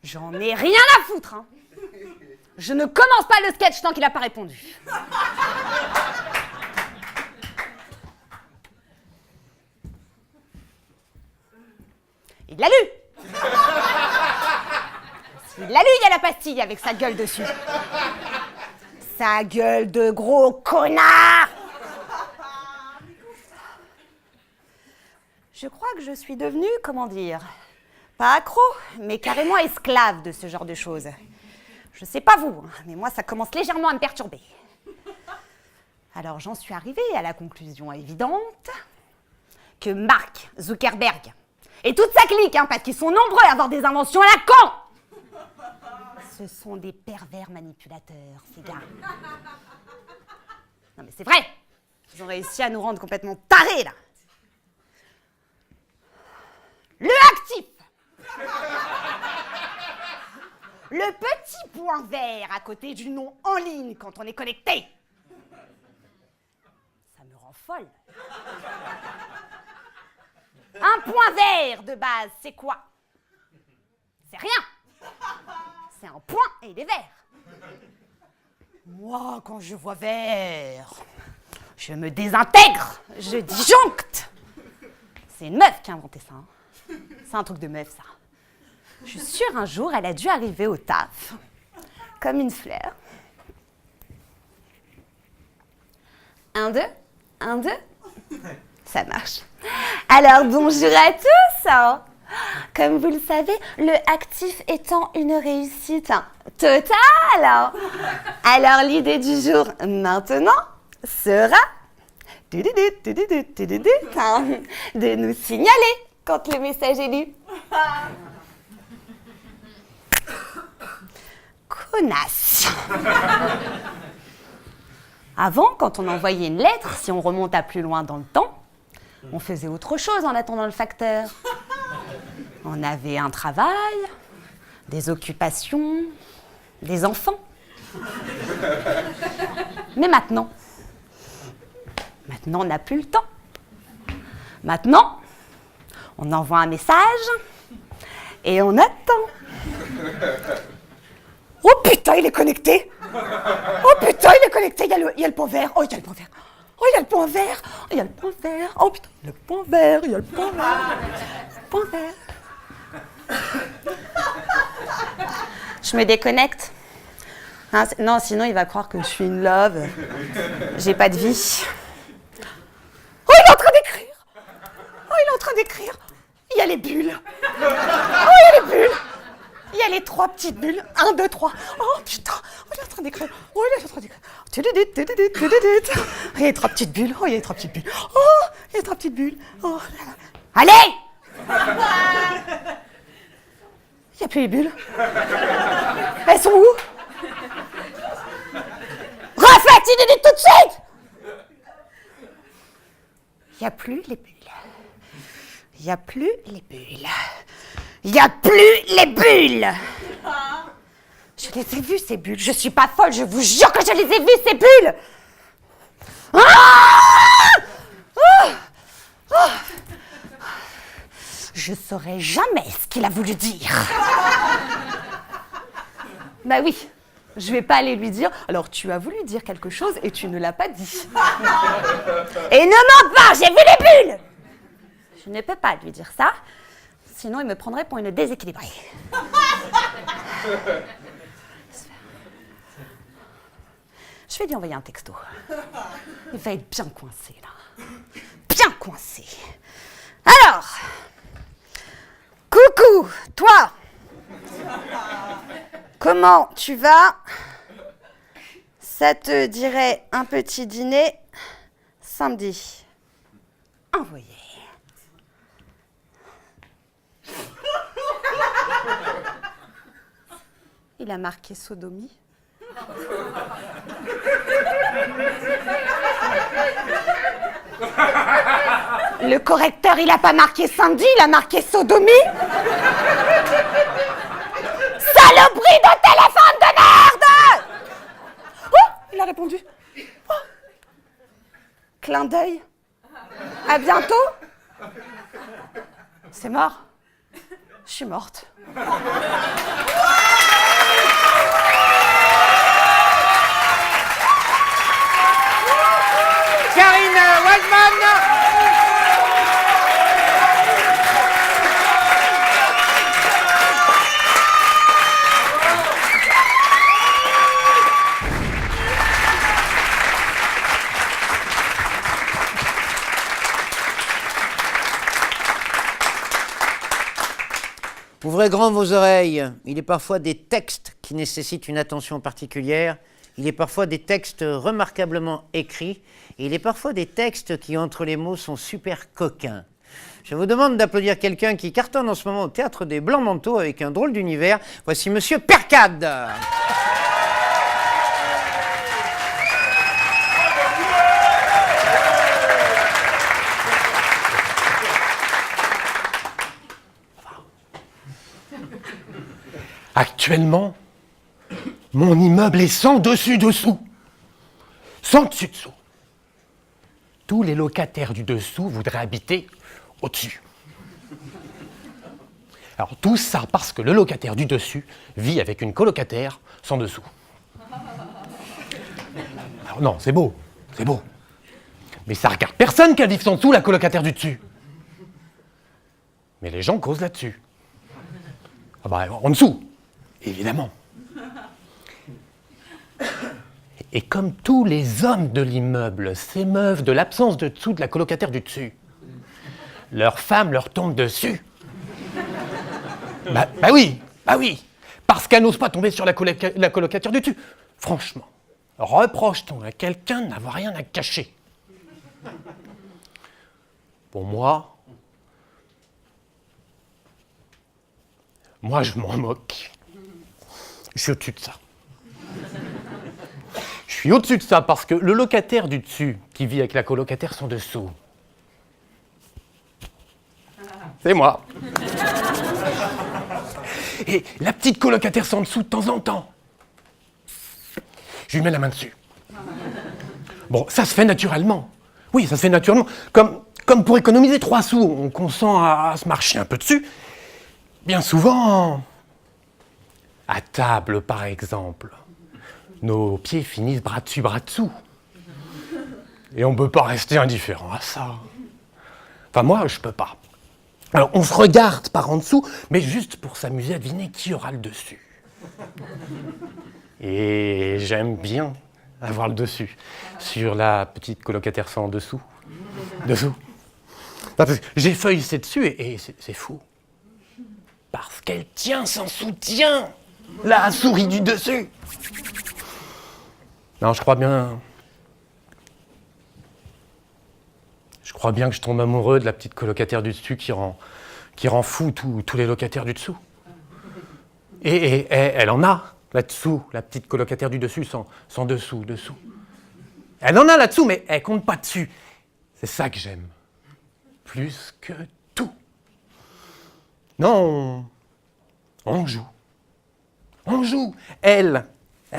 J'en ai rien à foutre, hein. Je ne commence pas le sketch tant qu'il n'a pas répondu. Il l'a lu. S'il l'a lu, il y a la pastille avec sa gueule dessus. Sa gueule de gros connard. Je crois que je suis devenue, comment dire, pas accro, mais carrément esclave de ce genre de choses. Je sais pas vous, mais moi ça commence légèrement à me perturber. Alors j'en suis arrivée à la conclusion évidente que Mark Zuckerberg et toute sa clique, parce qu'ils sont nombreux à avoir des inventions à la con. Ce sont des pervers manipulateurs, ces gars. Non mais c'est vrai. Ils ont réussi à nous rendre complètement tarés, là. Le actif. Le petit point vert à côté du nom en ligne quand on est connecté. Ça me rend folle. Un point vert de base, c'est quoi? C'est rien. C'est un point et il est vert. Moi, quand je vois vert, je me désintègre, je disjoncte. C'est une meuf qui a inventé ça. Hein. C'est un truc de meuf, ça. Je suis sûre, un jour, elle a dû arriver au taf, comme une fleur. 1, 2, 1, 2. Ça marche. Alors, bonjour à tous. Comme vous le savez, le actif étant une réussite totale. Alors, l'idée du jour, maintenant, sera de nous signaler quand le message est lu. Connasse. Avant, quand on envoyait une lettre, si on remonte à plus loin dans le temps, on faisait autre chose en attendant le facteur. On avait un travail, des occupations, des enfants. Mais maintenant, on n'a plus le temps. Maintenant, on envoie un message et on attend. Oh putain, il est connecté! Oh putain, il est connecté, il y a le point vert. Oh, il y a le point vert. Oh, il y a le point vert. Il y a le point vert. Oh putain, il y a le point vert. Il y a le point vert. Point vert. Je me déconnecte. Hein, non, sinon il va croire que je suis une love. J'ai pas de vie. Oh, il est en train d'écrire. Oh, il est en train d'écrire. Il y a les bulles. Oh, il y a les bulles. Il y a les 3 petites bulles. 1, 2, 3. Oh putain, oh, il est en train d'écrire. Oh, il est en train d'écrire. Il y a les 3 petites bulles. Oh, il y a les 3 petites bulles. Oh, il y a les 3 petites bulles. Oh. Allez. Il n'y a plus les bulles. Elles sont où? Refais, tu dis tout de suite. Il n'y a plus les bulles. Il n'y a plus les bulles. Il n'y a plus les bulles. Je les ai vues, ces bulles. Je suis pas folle, je vous jure que je les ai vues, ces bulles. Je saurai jamais ce qu'il a voulu dire. Bah oui, je vais pas aller lui dire. Alors tu as voulu dire quelque chose et tu ne l'as pas dit. Et ne mens pas, j'ai vu les bulles. Je ne peux pas lui dire ça, sinon il me prendrait pour une déséquilibrée. Je vais lui envoyer un texto. Il va être bien coincé, là. Bien coincé. Alors, coucou, toi. Comment tu vas? Ça te dirait un petit dîner samedi. Envoyé. Il a marqué sodomie. Le correcteur, il a pas marqué samedi, il a marqué sodomie. Saloperie de téléphone de merde! Oh, il a répondu. Oh. Clin d'œil. À bientôt. C'est mort. Je suis morte. Karine Waldman. Ouvrez grand vos oreilles. Il est parfois des textes qui nécessitent une attention particulière. Il est parfois des textes remarquablement écrits. Et il est parfois des textes qui, entre les mots, sont super coquins. Je vous demande d'applaudir quelqu'un qui cartonne en ce moment au Théâtre des Blancs-Manteaux avec un drôle d'univers. Voici Monsieur Percade. Actuellement, mon immeuble est sans dessus-dessous. Sans dessus-dessous. Tous les locataires du dessous voudraient habiter au-dessus. Alors tout ça parce que le locataire du dessus vit avec une colocataire sans dessous. Alors non, c'est beau, c'est beau. Mais ça regarde personne qu'elle vive sans dessous, la colocataire du dessus. Mais les gens causent là-dessus. Ah bah en dessous. Évidemment. Et comme tous les hommes de l'immeuble s'émeuvent de l'absence de dessous de la colocataire du dessus, leur femme leur tombe dessus. Bah oui, parce qu'elle n'ose pas tomber sur la colocataire du dessus. Franchement, reproche-t-on à quelqu'un de n'avoir rien à cacher? Pour moi, je m'en moque. Je suis au-dessus de ça. Je suis au-dessus de ça parce que le locataire du dessus qui vit avec la colocataire son dessous, c'est moi. Et la petite colocataire sans dessous de temps en temps, je lui mets la main dessus. Bon, ça se fait naturellement. Oui, ça se fait naturellement. Comme pour économiser 3 sous, on consent à se marcher un peu dessus. Bien souvent, à table par exemple, nos pieds finissent bras dessous. Et on ne peut pas rester indifférent à ça. Enfin moi, je peux pas. Alors on se regarde par en dessous, mais juste pour s'amuser à deviner qui aura le dessus. Et j'aime bien avoir le dessus sur la petite colocataire sans dessous. Dessous. parce que j'ai feuillissé dessus et c'est fou. Parce qu'elle tient sans soutien la souris du dessus. Non, je crois bien que je tombe amoureux de la petite colocataire du dessus qui rend fou tous les locataires du dessous. Et elle en a là-dessous, la petite colocataire du dessus, sans dessous. Elle en a là-dessous, mais elle compte pas dessus. C'est ça que j'aime. Plus que tout. Non, on joue. On joue. Elle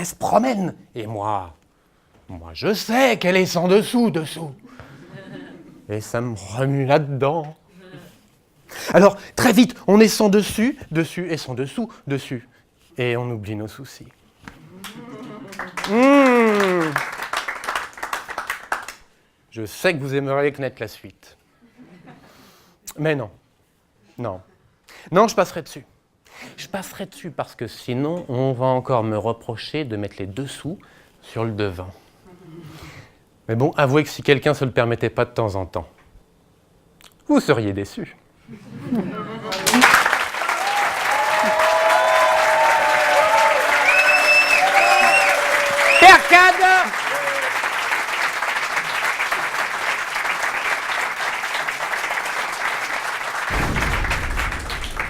se promène. Et moi, je sais qu'elle est sans dessous. Et ça me remue là-dedans. Alors, très vite, on est sans dessus et sans dessous. Et on oublie nos soucis. Je sais que vous aimeriez connaître la suite. Mais non, je passerai dessus. Je passerai dessus parce que sinon, on va encore me reprocher de mettre les dessous sur le devant. Mais bon, avouez que si quelqu'un ne se le permettait pas de temps en temps, vous seriez déçus. Percade.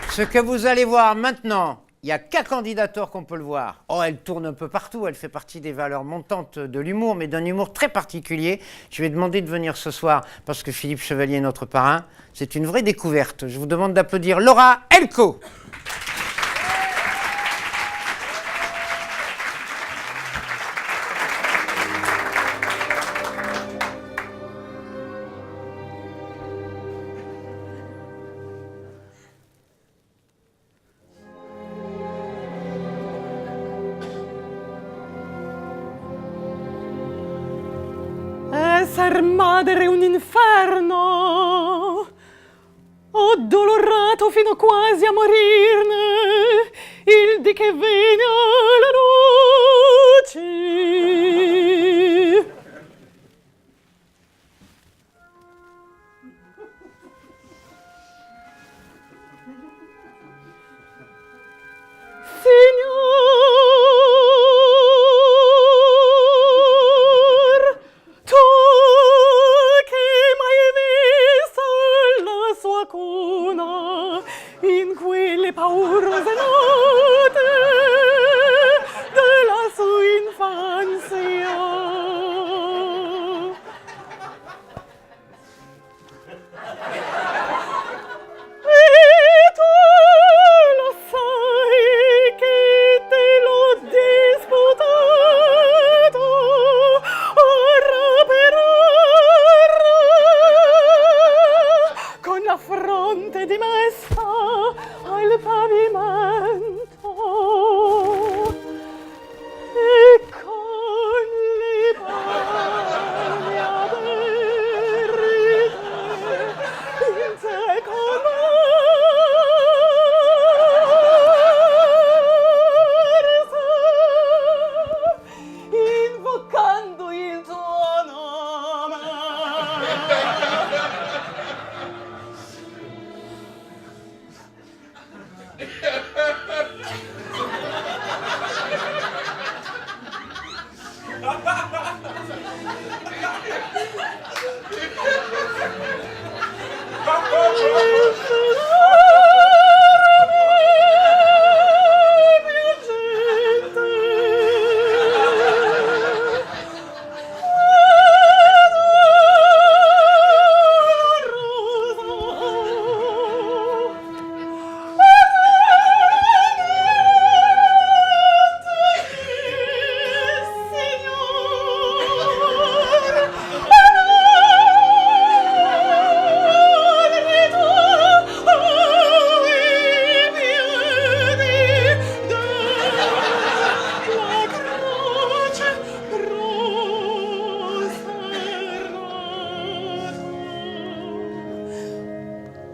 Ce que vous allez voir maintenant, il y a 4 candidatures qu'on peut le voir. Oh, elle tourne un peu partout, elle fait partie des valeurs montantes de l'humour, mais d'un humour très particulier. Je vais demander de venir ce soir parce que Philippe Chevalier est notre parrain. C'est une vraie découverte. Je vous demande d'applaudir Laura Elko. Esser madre è un inferno. Ho dolorato fino quasi a morirne, il di che viene alla luce. Signor, tu che m'hai visto la sua cuna in quelle paurose note della sua infanzia. E tu lo sai che te l'ho disputato ora per ora, con la fronte dimessa al pavimento e con le mani aperte in seco morso, invocando il tuo nome.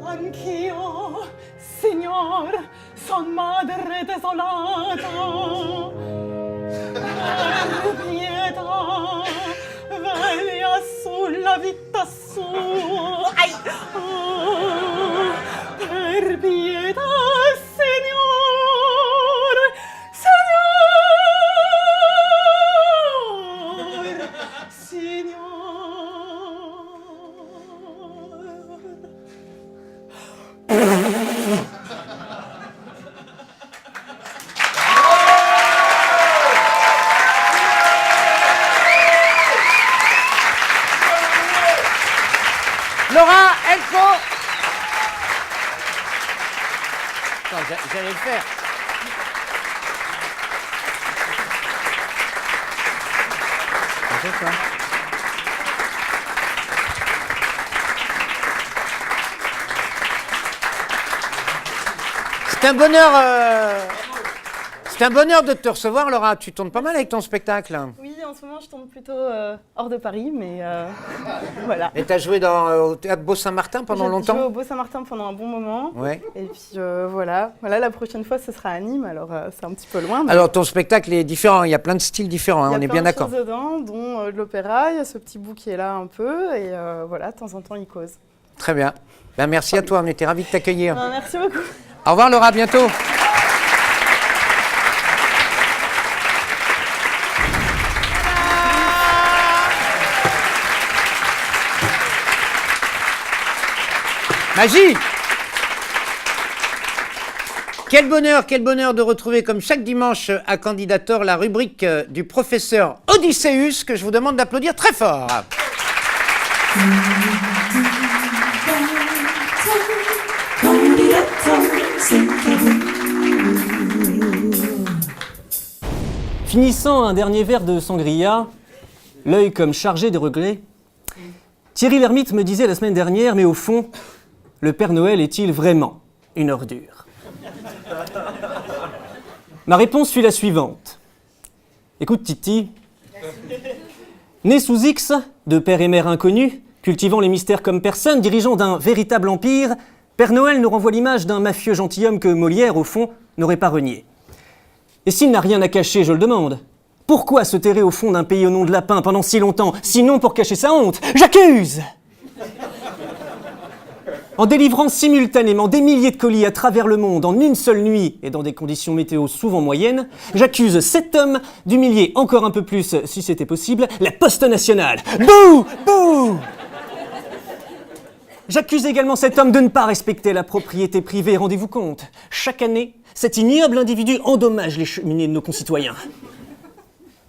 Anch'io, Signor, son madre desolata. Per pietà, veglia sulla vita sua. Ai! Laura Elfo. Attends, j'allais le faire. C'est quoi ? C'est un bonheur. C'est un bonheur de te recevoir, Laura. Tu tournes pas mal avec ton spectacle. Oui, en ce moment, je tourne plutôt hors de Paris, mais voilà. Et t'as joué au théâtre Beau-Saint-Martin pendant longtemps ? J'ai joué au Beau-Saint-Martin pendant un bon moment. Ouais. Et puis voilà, la prochaine fois, ce sera à Nîmes, alors c'est un petit peu loin. Mais Alors ton spectacle est différent, il y a plein de styles différents, hein, on est bien d'accord. Il y a plein de choses dedans, dont de l'opéra, il y a ce petit bout qui est là un peu, et voilà, de temps en temps, il cause. Très bien. Ben, merci à toi, on était ravis de t'accueillir. Merci beaucoup. Au revoir Laura, à bientôt. Magie! Quel bonheur de retrouver comme chaque dimanche à Candidator la rubrique du professeur Odysseus que je vous demande d'applaudir très fort. Finissant un dernier verre de sangria, l'œil comme chargé de regrets, Thierry Lhermitte me disait la semaine dernière, mais au fond, le Père Noël est-il vraiment une ordure ? Ma réponse fut la suivante. Écoute Titi, né sous X, de père et mère inconnus, cultivant les mystères comme personne, dirigeant d'un véritable empire, Père Noël nous renvoie l'image d'un mafieux gentilhomme que Molière, au fond, n'aurait pas renié. Et s'il n'a rien à cacher, je le demande, pourquoi se terrer au fond d'un pays au nom de lapin pendant si longtemps, sinon pour cacher sa honte ? J'accuse ! En délivrant simultanément des milliers de colis à travers le monde en une seule nuit et dans des conditions météo souvent moyennes, j'accuse cet homme d'humilier encore un peu plus, si c'était possible, la Poste nationale. Bouh ! Bouh ! J'accuse également cet homme de ne pas respecter la propriété privée. Rendez-vous compte, chaque année, cet ignoble individu endommage les cheminées de nos concitoyens.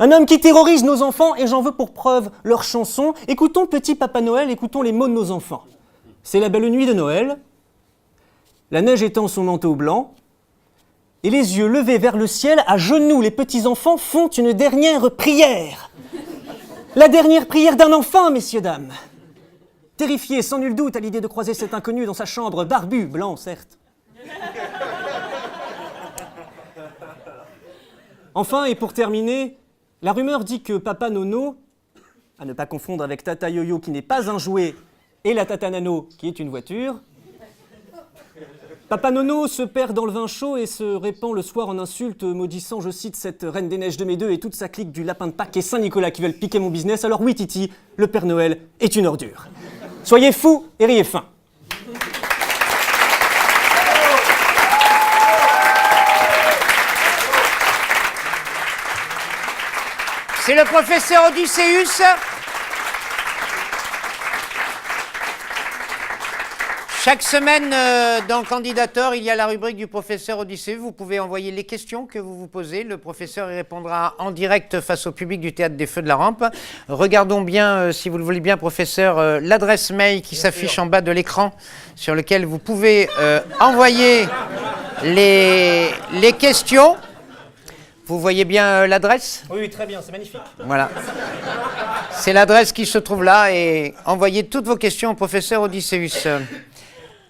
Un homme qui terrorise nos enfants, et j'en veux pour preuve leurs chansons. Écoutons Petit Papa Noël, écoutons les mots de nos enfants. C'est la belle nuit de Noël, la neige étend son manteau blanc, et les yeux levés vers le ciel, à genoux, les petits-enfants font une dernière prière. La dernière prière d'un enfant, messieurs, dames. Terrifié, sans nul doute, à l'idée de croiser cet inconnu dans sa chambre, barbu, blanc, certes. Enfin, et pour terminer, la rumeur dit que Papa Nono, à ne pas confondre avec Tata Yo-Yo qui n'est pas un jouet, et la Tata Nano qui est une voiture, Papa Nono se perd dans le vin chaud et se répand le soir en insultes, maudissant, je cite, cette Reine des Neiges de mes deux et toute sa clique du lapin de Pâques et Saint-Nicolas qui veulent piquer mon business. Alors oui, Titi, le Père Noël est une ordure. Soyez fous et riez fin. C'est le professeur Odysseus. Chaque semaine, dans Candidator, il y a la rubrique du professeur Odysseus. Vous pouvez envoyer les questions que vous vous posez. Le professeur y répondra en direct face au public du Théâtre des Feux de la Rampe. Regardons bien, si vous le voulez bien, professeur, l'adresse mail qui s'affiche en bas de l'écran, sur lequel vous pouvez envoyer les questions. Vous voyez bien l'adresse ? Oui, très bien, c'est magnifique. Voilà. C'est l'adresse qui se trouve là et envoyez toutes vos questions au professeur Odysseus.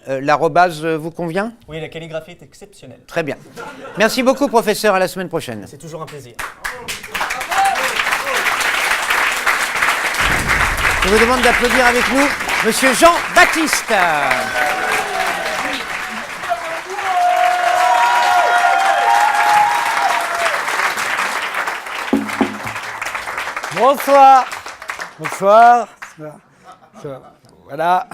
L'arrobase vous convient ? Oui, la calligraphie est exceptionnelle. Très bien. Merci beaucoup, professeur. À la semaine prochaine. C'est toujours un plaisir. Je vous demande d'applaudir avec nous Monsieur Jean-Baptiste. Bonsoir. Bonsoir. Voilà.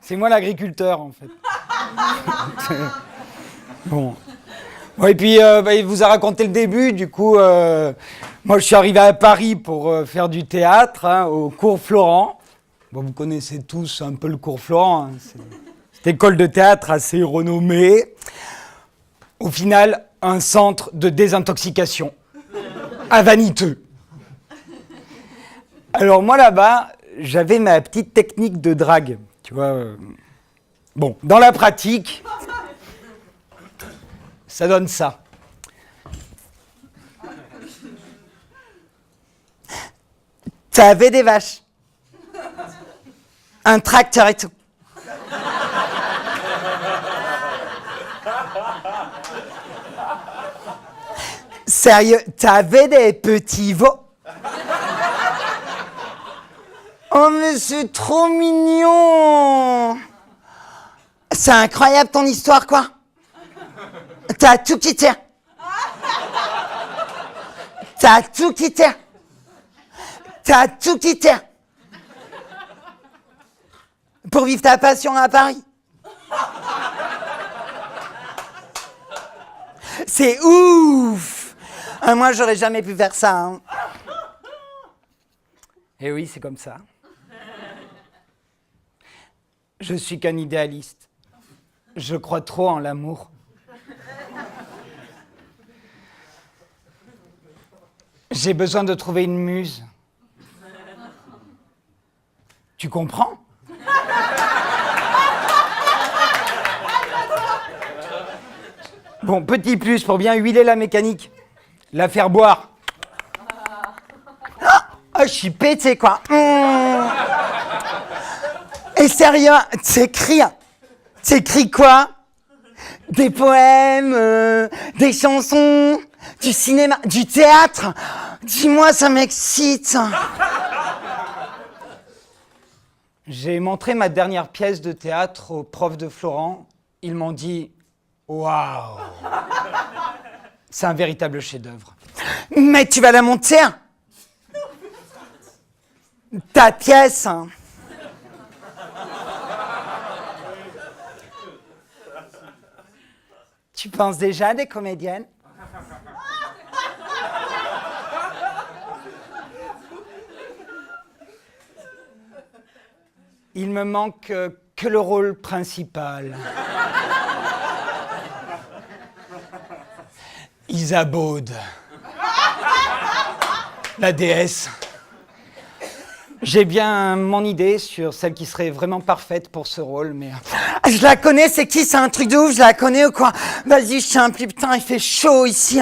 C'est moi l'agriculteur en fait. Bon. Et puis il vous a raconté le début, du coup, moi je suis arrivé à Paris pour faire du théâtre, hein, au cours Florent. Bon, vous connaissez tous un peu le cours Florent. Hein. C'est cette école de théâtre assez renommée. Au final, un centre de désintoxication. À vaniteux. Alors moi là-bas, j'avais ma petite technique de drague. Tu vois. Bon, dans la pratique, ça donne ça. T'avais des vaches. Un tracteur et tout. Sérieux, t'avais des petits veaux. Oh mais c'est trop mignon. C'est incroyable ton histoire quoi. T'as tout quitté. T'as tout quitté. T'as tout quitté. Pour vivre ta passion à Paris. C'est ouf. Moi, j'aurais jamais pu faire ça. Hein. Et oui, c'est comme ça. Je suis qu'un idéaliste. Je crois trop en l'amour. J'ai besoin de trouver une muse. Tu comprends ? Bon, petit plus pour bien huiler la mécanique. La faire boire. Ah, je suis pété, quoi. Et sérieux, t'écris quoi? Des poèmes, des chansons, du cinéma, du théâtre. Dis-moi, ça m'excite. J'ai montré ma dernière pièce de théâtre aux profs de Florent. Ils m'ont dit « Waouh, c'est un véritable chef-d'œuvre. » Mais tu vas la monter? Ta pièce. Tu penses déjà à des comédiennes? Il me manque que le rôle principal. Isabeau, la déesse. J'ai bien mon idée sur celle qui serait vraiment parfaite pour ce rôle, mais... Je la connais, c'est qui? C'est un truc de ouf, je la connais ou quoi? Vas-y, je t'implie, putain, il fait chaud ici.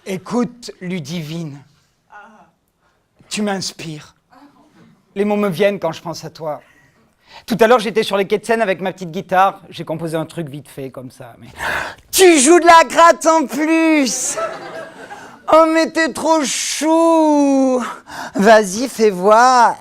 Écoute, Ludivine. Tu m'inspires. Les mots me viennent quand je pense à toi. Tout à l'heure, j'étais sur les quais de Seine avec ma petite guitare. J'ai composé un truc vite fait, comme ça. Mais... Tu joues de la gratte en plus! Oh, mais t'es trop chou! Vas-y, fais voir.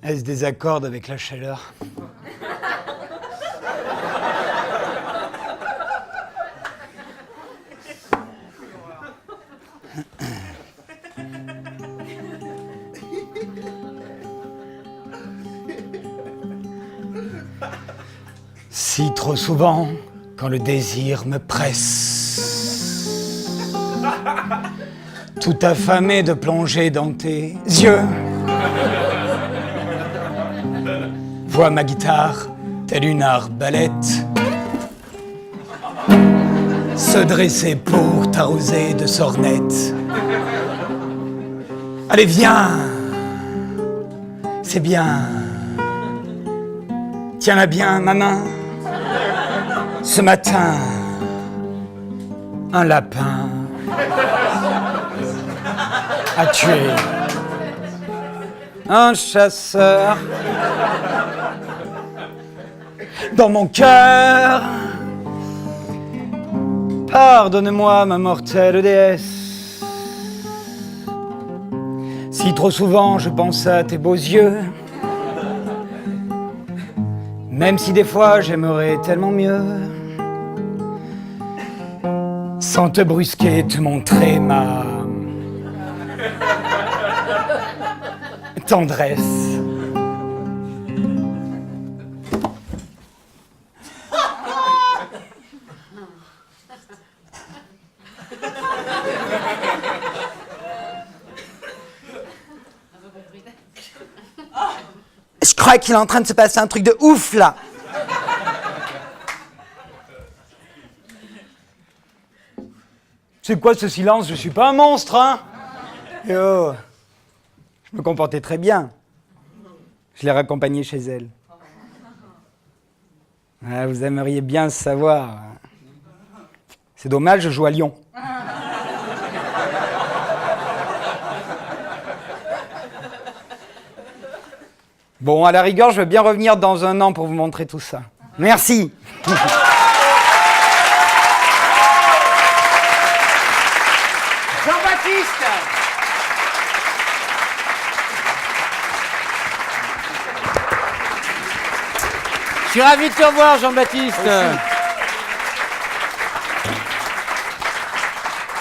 Elle se désaccorde avec la chaleur. Si trop souvent, quand le désir me presse, tout affamé de plonger dans tes yeux, vois ma guitare, telle une arbalète, se dresser pour t'arroser de sornettes. Allez, viens, c'est bien. Tiens-la bien, ma main. Ce matin, un lapin a tué un chasseur. Dans mon cœur, pardonne-moi, ma mortelle déesse. Si trop souvent je pense à tes beaux yeux, même si des fois j'aimerais tellement mieux sans te brusquer, te montrer ma tendresse. Je crois qu'il est en train de se passer un truc de ouf là. C'est quoi ce silence? Je suis pas un monstre, hein? Et oh, je me comportais très bien. Je l'ai raccompagnée chez elle. Ah, vous aimeriez bien le savoir. C'est dommage, je joue à Lyon. Bon, à la rigueur, je veux bien revenir dans 1 an pour vous montrer tout ça. Merci. Jean-Baptiste. Je suis ravi de te revoir, Jean-Baptiste.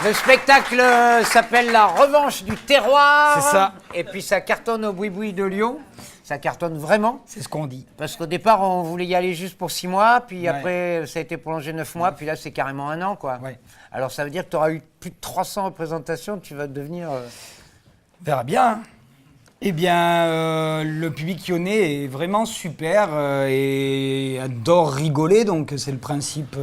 Le spectacle s'appelle La Revanche du Terroir. C'est ça. Et puis ça cartonne au Boui-Boui de Lyon. Ça cartonne vraiment. C'est ce qu'on dit. Parce qu'au départ, on voulait y aller juste pour 6 mois, puis Ouais. après, ça a été prolongé 9 mois, puis là, c'est carrément 1 an, quoi. Ouais. Alors, ça veut dire que tu auras eu plus de 300 représentations, tu vas devenir... On verra bien. Eh bien, le public lyonnais est vraiment super et adore rigoler, donc c'est le principe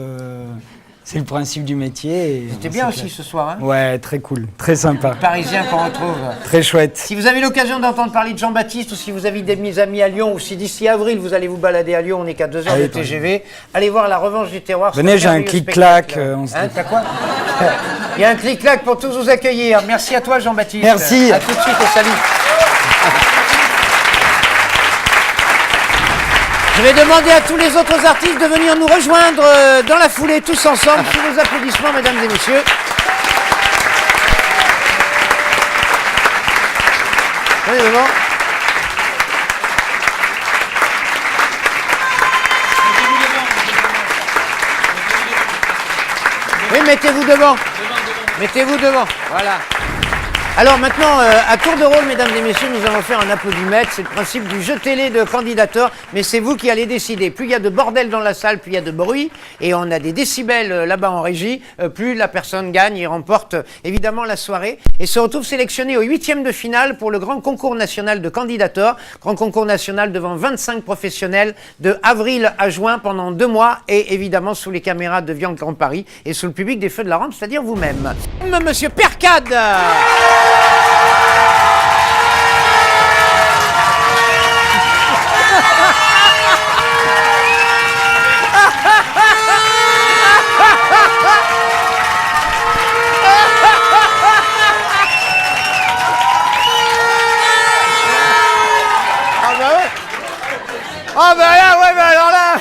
du métier. C'était bien aussi ce soir, hein? Ouais, très cool, très sympa, Parisien qu'on retrouve. très chouette. Si vous avez l'occasion d'entendre parler de Jean-Baptiste, ou si vous avez des amis à Lyon, ou si d'ici avril vous allez vous balader à Lyon, on n'est qu'à 2 heures Allez, de TGV, allez voir La Revanche du Terroir. c'est Venez, j'ai un merveilleux clic-clac, spectacle. on se Hein, dit. t'as quoi? Il y a un clic-clac pour tous vous accueillir. Merci à toi, Jean-Baptiste. Merci. À tout de suite et salut. Je vais demander à tous les autres artistes de venir nous rejoindre dans la foulée, tous ensemble, sous vos applaudissements, mesdames et messieurs. Venez devant. Oui, mettez-vous devant. Mettez-vous devant. Voilà. Alors maintenant, à tour de rôle, mesdames et messieurs, nous allons faire un applaudimètre. C'est le principe du jeu télé de candidateur, mais c'est vous qui allez décider. Plus il y a de bordel dans la salle, plus il y a de bruit, et on a des décibels là-bas en régie, plus la personne gagne et remporte évidemment la soirée, et se retrouve sélectionné au 8e de finale pour le grand concours national de candidateur, grand concours national devant 25 professionnels de avril à juin pendant 2 mois, et évidemment sous les caméras de Vian Grand Paris et sous le public des Feux de la Rampe, c'est-à-dire vous-même. Monsieur Percade. Ah bah là, ouais, bah alors là.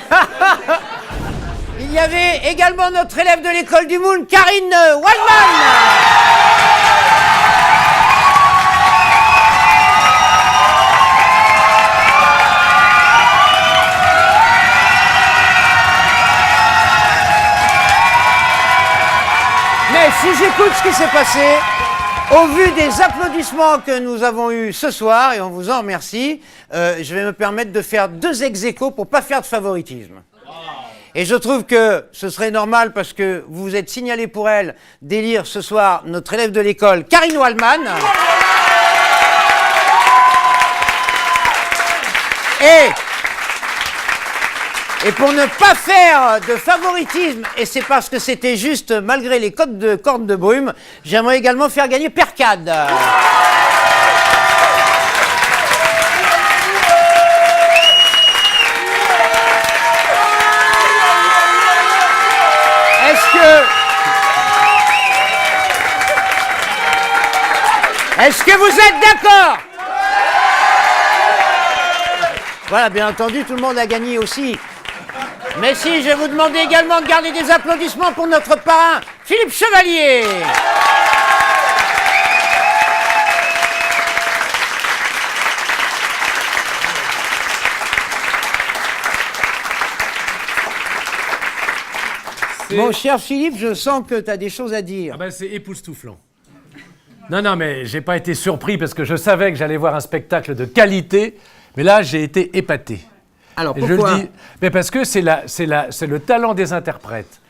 Il y avait également notre élève de l'école du Moule, Karine Waldman. Mais si j'écoute ce qui s'est passé, au vu des applaudissements que nous avons eus ce soir, et on vous en remercie, je vais me permettre de faire 2 ex-aequo pour pas faire de favoritisme. Et je trouve que ce serait normal, parce que vous vous êtes signalé pour elle, d'élire ce soir notre élève de l'école, Karine Waldman. Et pour ne pas faire de favoritisme, et c'est parce que c'était juste malgré les codes de cordes de brume, j'aimerais également faire gagner Percade. Est-ce que vous êtes d'accord? Voilà, bien entendu, tout le monde a gagné aussi. Mais si, je vais vous demander également de garder des applaudissements pour notre parrain, Philippe Chevalier. Mon cher Philippe, je sens que tu as des choses à dire. Ah ben, c'est époustouflant. Non, mais j'ai pas été surpris parce que je savais que j'allais voir un spectacle de qualité, mais là, j'ai été épaté. Alors, Et pourquoi? je le dis, mais parce que c'est le talent des interprètes,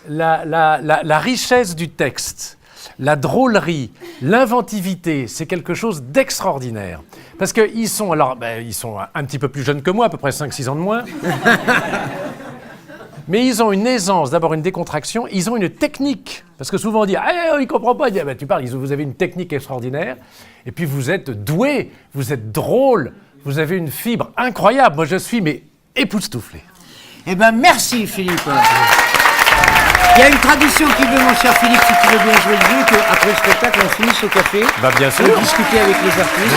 la richesse du texte, la drôlerie, l'inventivité, c'est quelque chose d'extraordinaire. Parce qu'ils sont, ils sont un petit peu plus jeunes que moi, à peu près 5-6 ans de moins. Mais ils ont une aisance, d'abord une décontraction, ils ont une technique. Parce que souvent on dit « Ah, il ne comprend pas ». Tu parles, vous avez une technique extraordinaire. Et puis vous êtes doué, vous êtes drôle, vous avez une fibre incroyable. Moi je suis époustouflé. Eh bien, merci Philippe. Il y a une tradition qui veut, mon cher Philippe, si tu veux bien jouer le jeu, qu'après le spectacle, on finisse au café. Bah bien sûr. Pour discuter avec les artistes.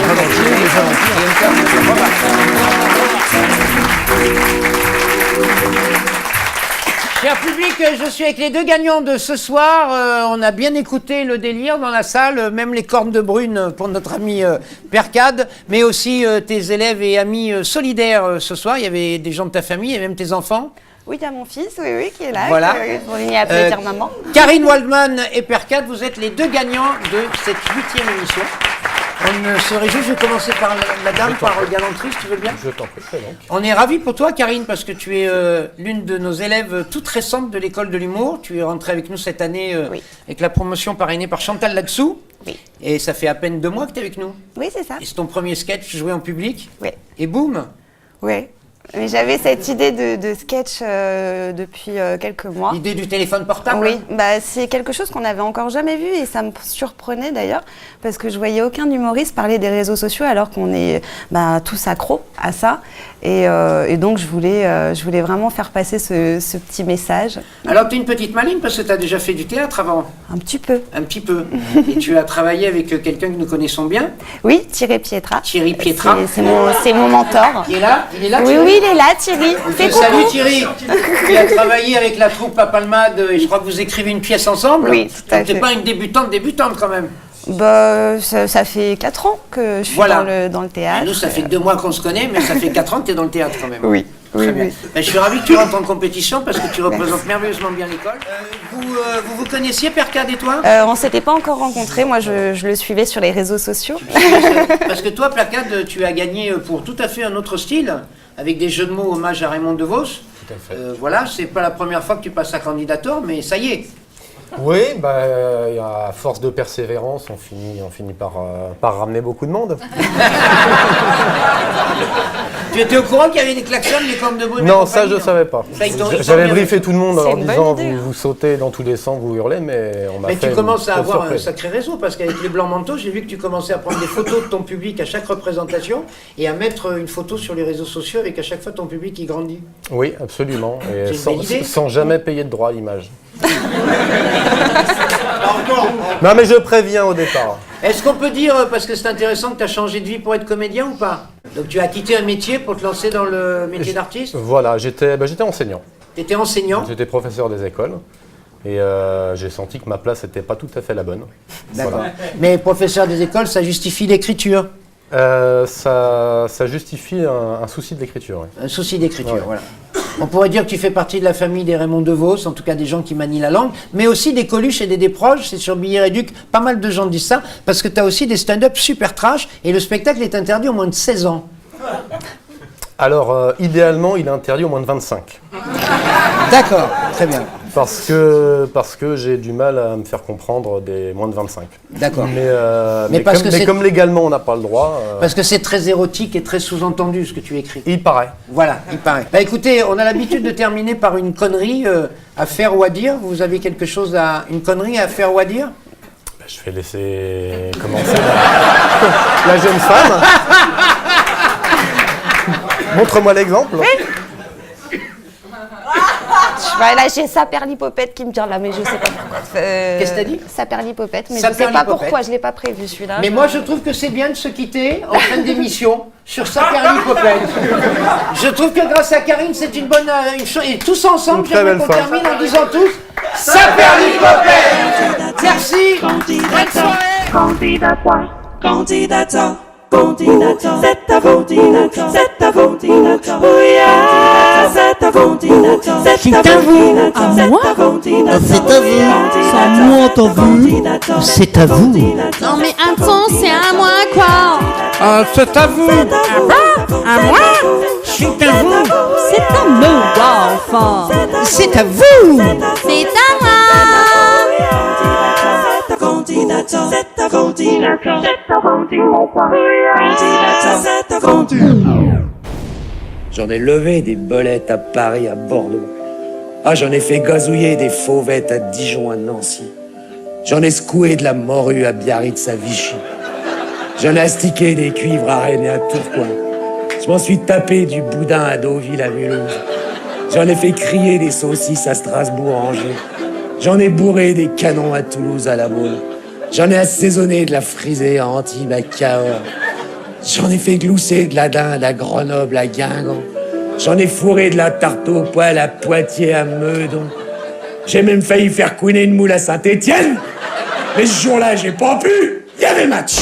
Cher public, je suis avec les deux gagnants de ce soir. On a bien écouté le délire dans la salle, même les cornes de brune pour notre ami Percade, mais aussi tes élèves et amis solidaires ce soir. Il y avait des gens de ta famille et même tes enfants. Oui, il y a mon fils, oui, qui est là, Voilà. pour venir applaudir maman. Karine Waldman et Percade, vous êtes les deux gagnants de cette 8e émission. On se réjouit, je vais commencer par la dame, par galanterie, si tu veux bien. Je t'en prie, très donc. On est ravis pour toi, Karine, parce que tu es l'une de nos élèves toutes récentes de l'école de l'humour. Tu es rentrée avec nous cette année Oui. avec la promotion parrainée par Chantal Latsou. Oui. Et ça fait à peine 2 mois que tu es avec nous. Oui, c'est ça. Et c'est ton premier sketch joué en public. Oui. Et boum. Oui. Mais j'avais cette idée de sketch depuis quelques mois. L'idée du téléphone portable. Oui, c'est quelque chose qu'on n'avait encore jamais vu et ça me surprenait d'ailleurs parce que je voyais aucun humoriste parler des réseaux sociaux alors qu'on est tous accros à ça et donc je voulais vraiment faire passer ce petit message. Alors tu es une petite maligne parce que tu as déjà fait du théâtre avant. Un petit peu. Un petit peu. Et tu as travaillé avec quelqu'un que nous connaissons bien. Oui, Thierry Pietra. Thierry Pietra. C'est mon mentor. Il est là. Il est là. Oui, Thierry. oui, il est là, Thierry. Fais coucou. Salut Thierry. Il a travaillé avec la troupe à Palmade et je crois que vous écrivez une pièce ensemble. Oui, tout à Donc, t'es fait. pas une débutante quand même. Ça fait 4 ans que je suis dans le théâtre. Et nous, ça fait 2 mois qu'on se connaît, mais ça fait 4 ans que tu es dans le théâtre quand même. Oui. Très Oui, bien. oui. Ben, je suis ravi que tu rentres en compétition parce que tu représentes merveilleusement bien l'école. Vous connaissiez Percade et toi? On s'était pas encore rencontrés. Moi, je le suivais sur les réseaux sociaux. Parce que toi, Percade, tu as gagné pour tout à fait un autre style, avec des jeux de mots hommage à Raymond DeVos. Tout à fait. Voilà, c'est pas la première fois que tu passes à candidature, mais ça y est. Oui, à force de persévérance, on finit par ramener beaucoup de monde. Tu étais au courant qu'il y avait des klaxons, des cornes de brune? Non, ça je savais pas. Ça, ils t'ont J'avais bien briefé fait. tout le monde en C'est leur une disant bonne idée, vous sautez dans tous les sens, vous hurlez, mais on m'a Mais fait tu commences à une avoir un surprise. sacré réseau parce qu'avec les blancs manteaux, j'ai vu que tu commençais à prendre des photos de ton public à chaque représentation et à mettre une photo sur les réseaux sociaux avec à chaque fois ton public qui grandit. Oui, absolument. Et C'est une belle idée. sans jamais payer de droit à l'image. Non mais je préviens au départ. Est-ce qu'on peut dire, parce que c'est intéressant, que tu as changé de vie pour être comédien ou pas? Donc tu as quitté un métier pour te lancer dans le métier d'artiste? Voilà, j'étais enseignant. Tu étais enseignant? J'étais professeur des écoles. Et j'ai senti que ma place n'était pas tout à fait la bonne. D'accord. Voilà. Mais professeur des écoles, ça justifie l'écriture? Ça justifie un souci de l'écriture. Oui. Un souci d'écriture, Ouais. voilà. On pourrait dire que tu fais partie de la famille des Raymond DeVos, en tout cas des gens qui manient la langue, mais aussi des Coluche et des Desproges, c'est sur Billet Réduc, pas mal de gens disent ça, parce que tu as aussi des stand-up super trash, et le spectacle est interdit au moins de 16 ans. Alors, idéalement, il est interdit au moins de 25. D'accord, très bien. Parce que j'ai du mal à me faire comprendre des moins de 25. D'accord. Mais comme légalement on n'a pas le droit... Parce que c'est très érotique et très sous-entendu ce que tu écris. Il paraît. Voilà, il paraît. Bah écoutez, on a l'habitude de terminer par une connerie à faire ou à dire. Vous avez quelque chose une connerie à faire ou à dire? Je vais laisser commencer la jeune femme. Montre-moi l'exemple. Là, j'ai Saperlipopette qui me tient là, mais je sais pas pourquoi. Qu'est-ce que t'as dit? Saperlipopette, mais je sais pas Saperlipopette. pourquoi, je l'ai pas prévu celui-là. Mais moi, je trouve que c'est bien de se quitter en fin d'émission sur Saperlipopette. Je trouve que grâce à Karine, c'est une bonne chose. Et tous ensemble, Une très j'aimerais belle qu'on fin. termine en disant tous Saperlipopette. Merci. Bonne soirée. Candidata. ventilateur, c'est un ventilateur, c'est un ventilateur, oh yeah, c'est un ventilateur, c'est un ventilateur, c'est un ventilateur, C'est à vous, sans moi t'as vu, c'est à vous. Non mais attends, c'est à moi quoi. Ah, c'est à vous. À moi. C'est à vous. C'est à moi, enfin. C'est à vous. C'est à moi. c'est un ventilateur, c'est un ventilateur, c'est un ventilateur, c'est un ventilateur. J'en ai levé des bolettes à Paris, à Bordeaux. Ah, j'en ai fait gazouiller des fauvettes à Dijon, à Nancy. J'en ai secoué de la morue à Biarritz, à Vichy. J'en ai astiqué des cuivres à Rennes et à Tourcoing. Je m'en suis tapé du boudin à Deauville, à Mulhouse. J'en ai fait crier des saucisses à Strasbourg, Angers. J'en ai bourré des canons à Toulouse, à La Baule. J'en ai assaisonné de la frisée à Antibes, à Cahors. J'en ai fait glousser de la dinde à Grenoble, à Guingamp. J'en ai fourré de la tarte au poil à Poitiers, à Meudon. J'ai même failli faire couiner une moule à Saint-Étienne. Mais ce jour-là, j'ai pas pu. Il y avait match.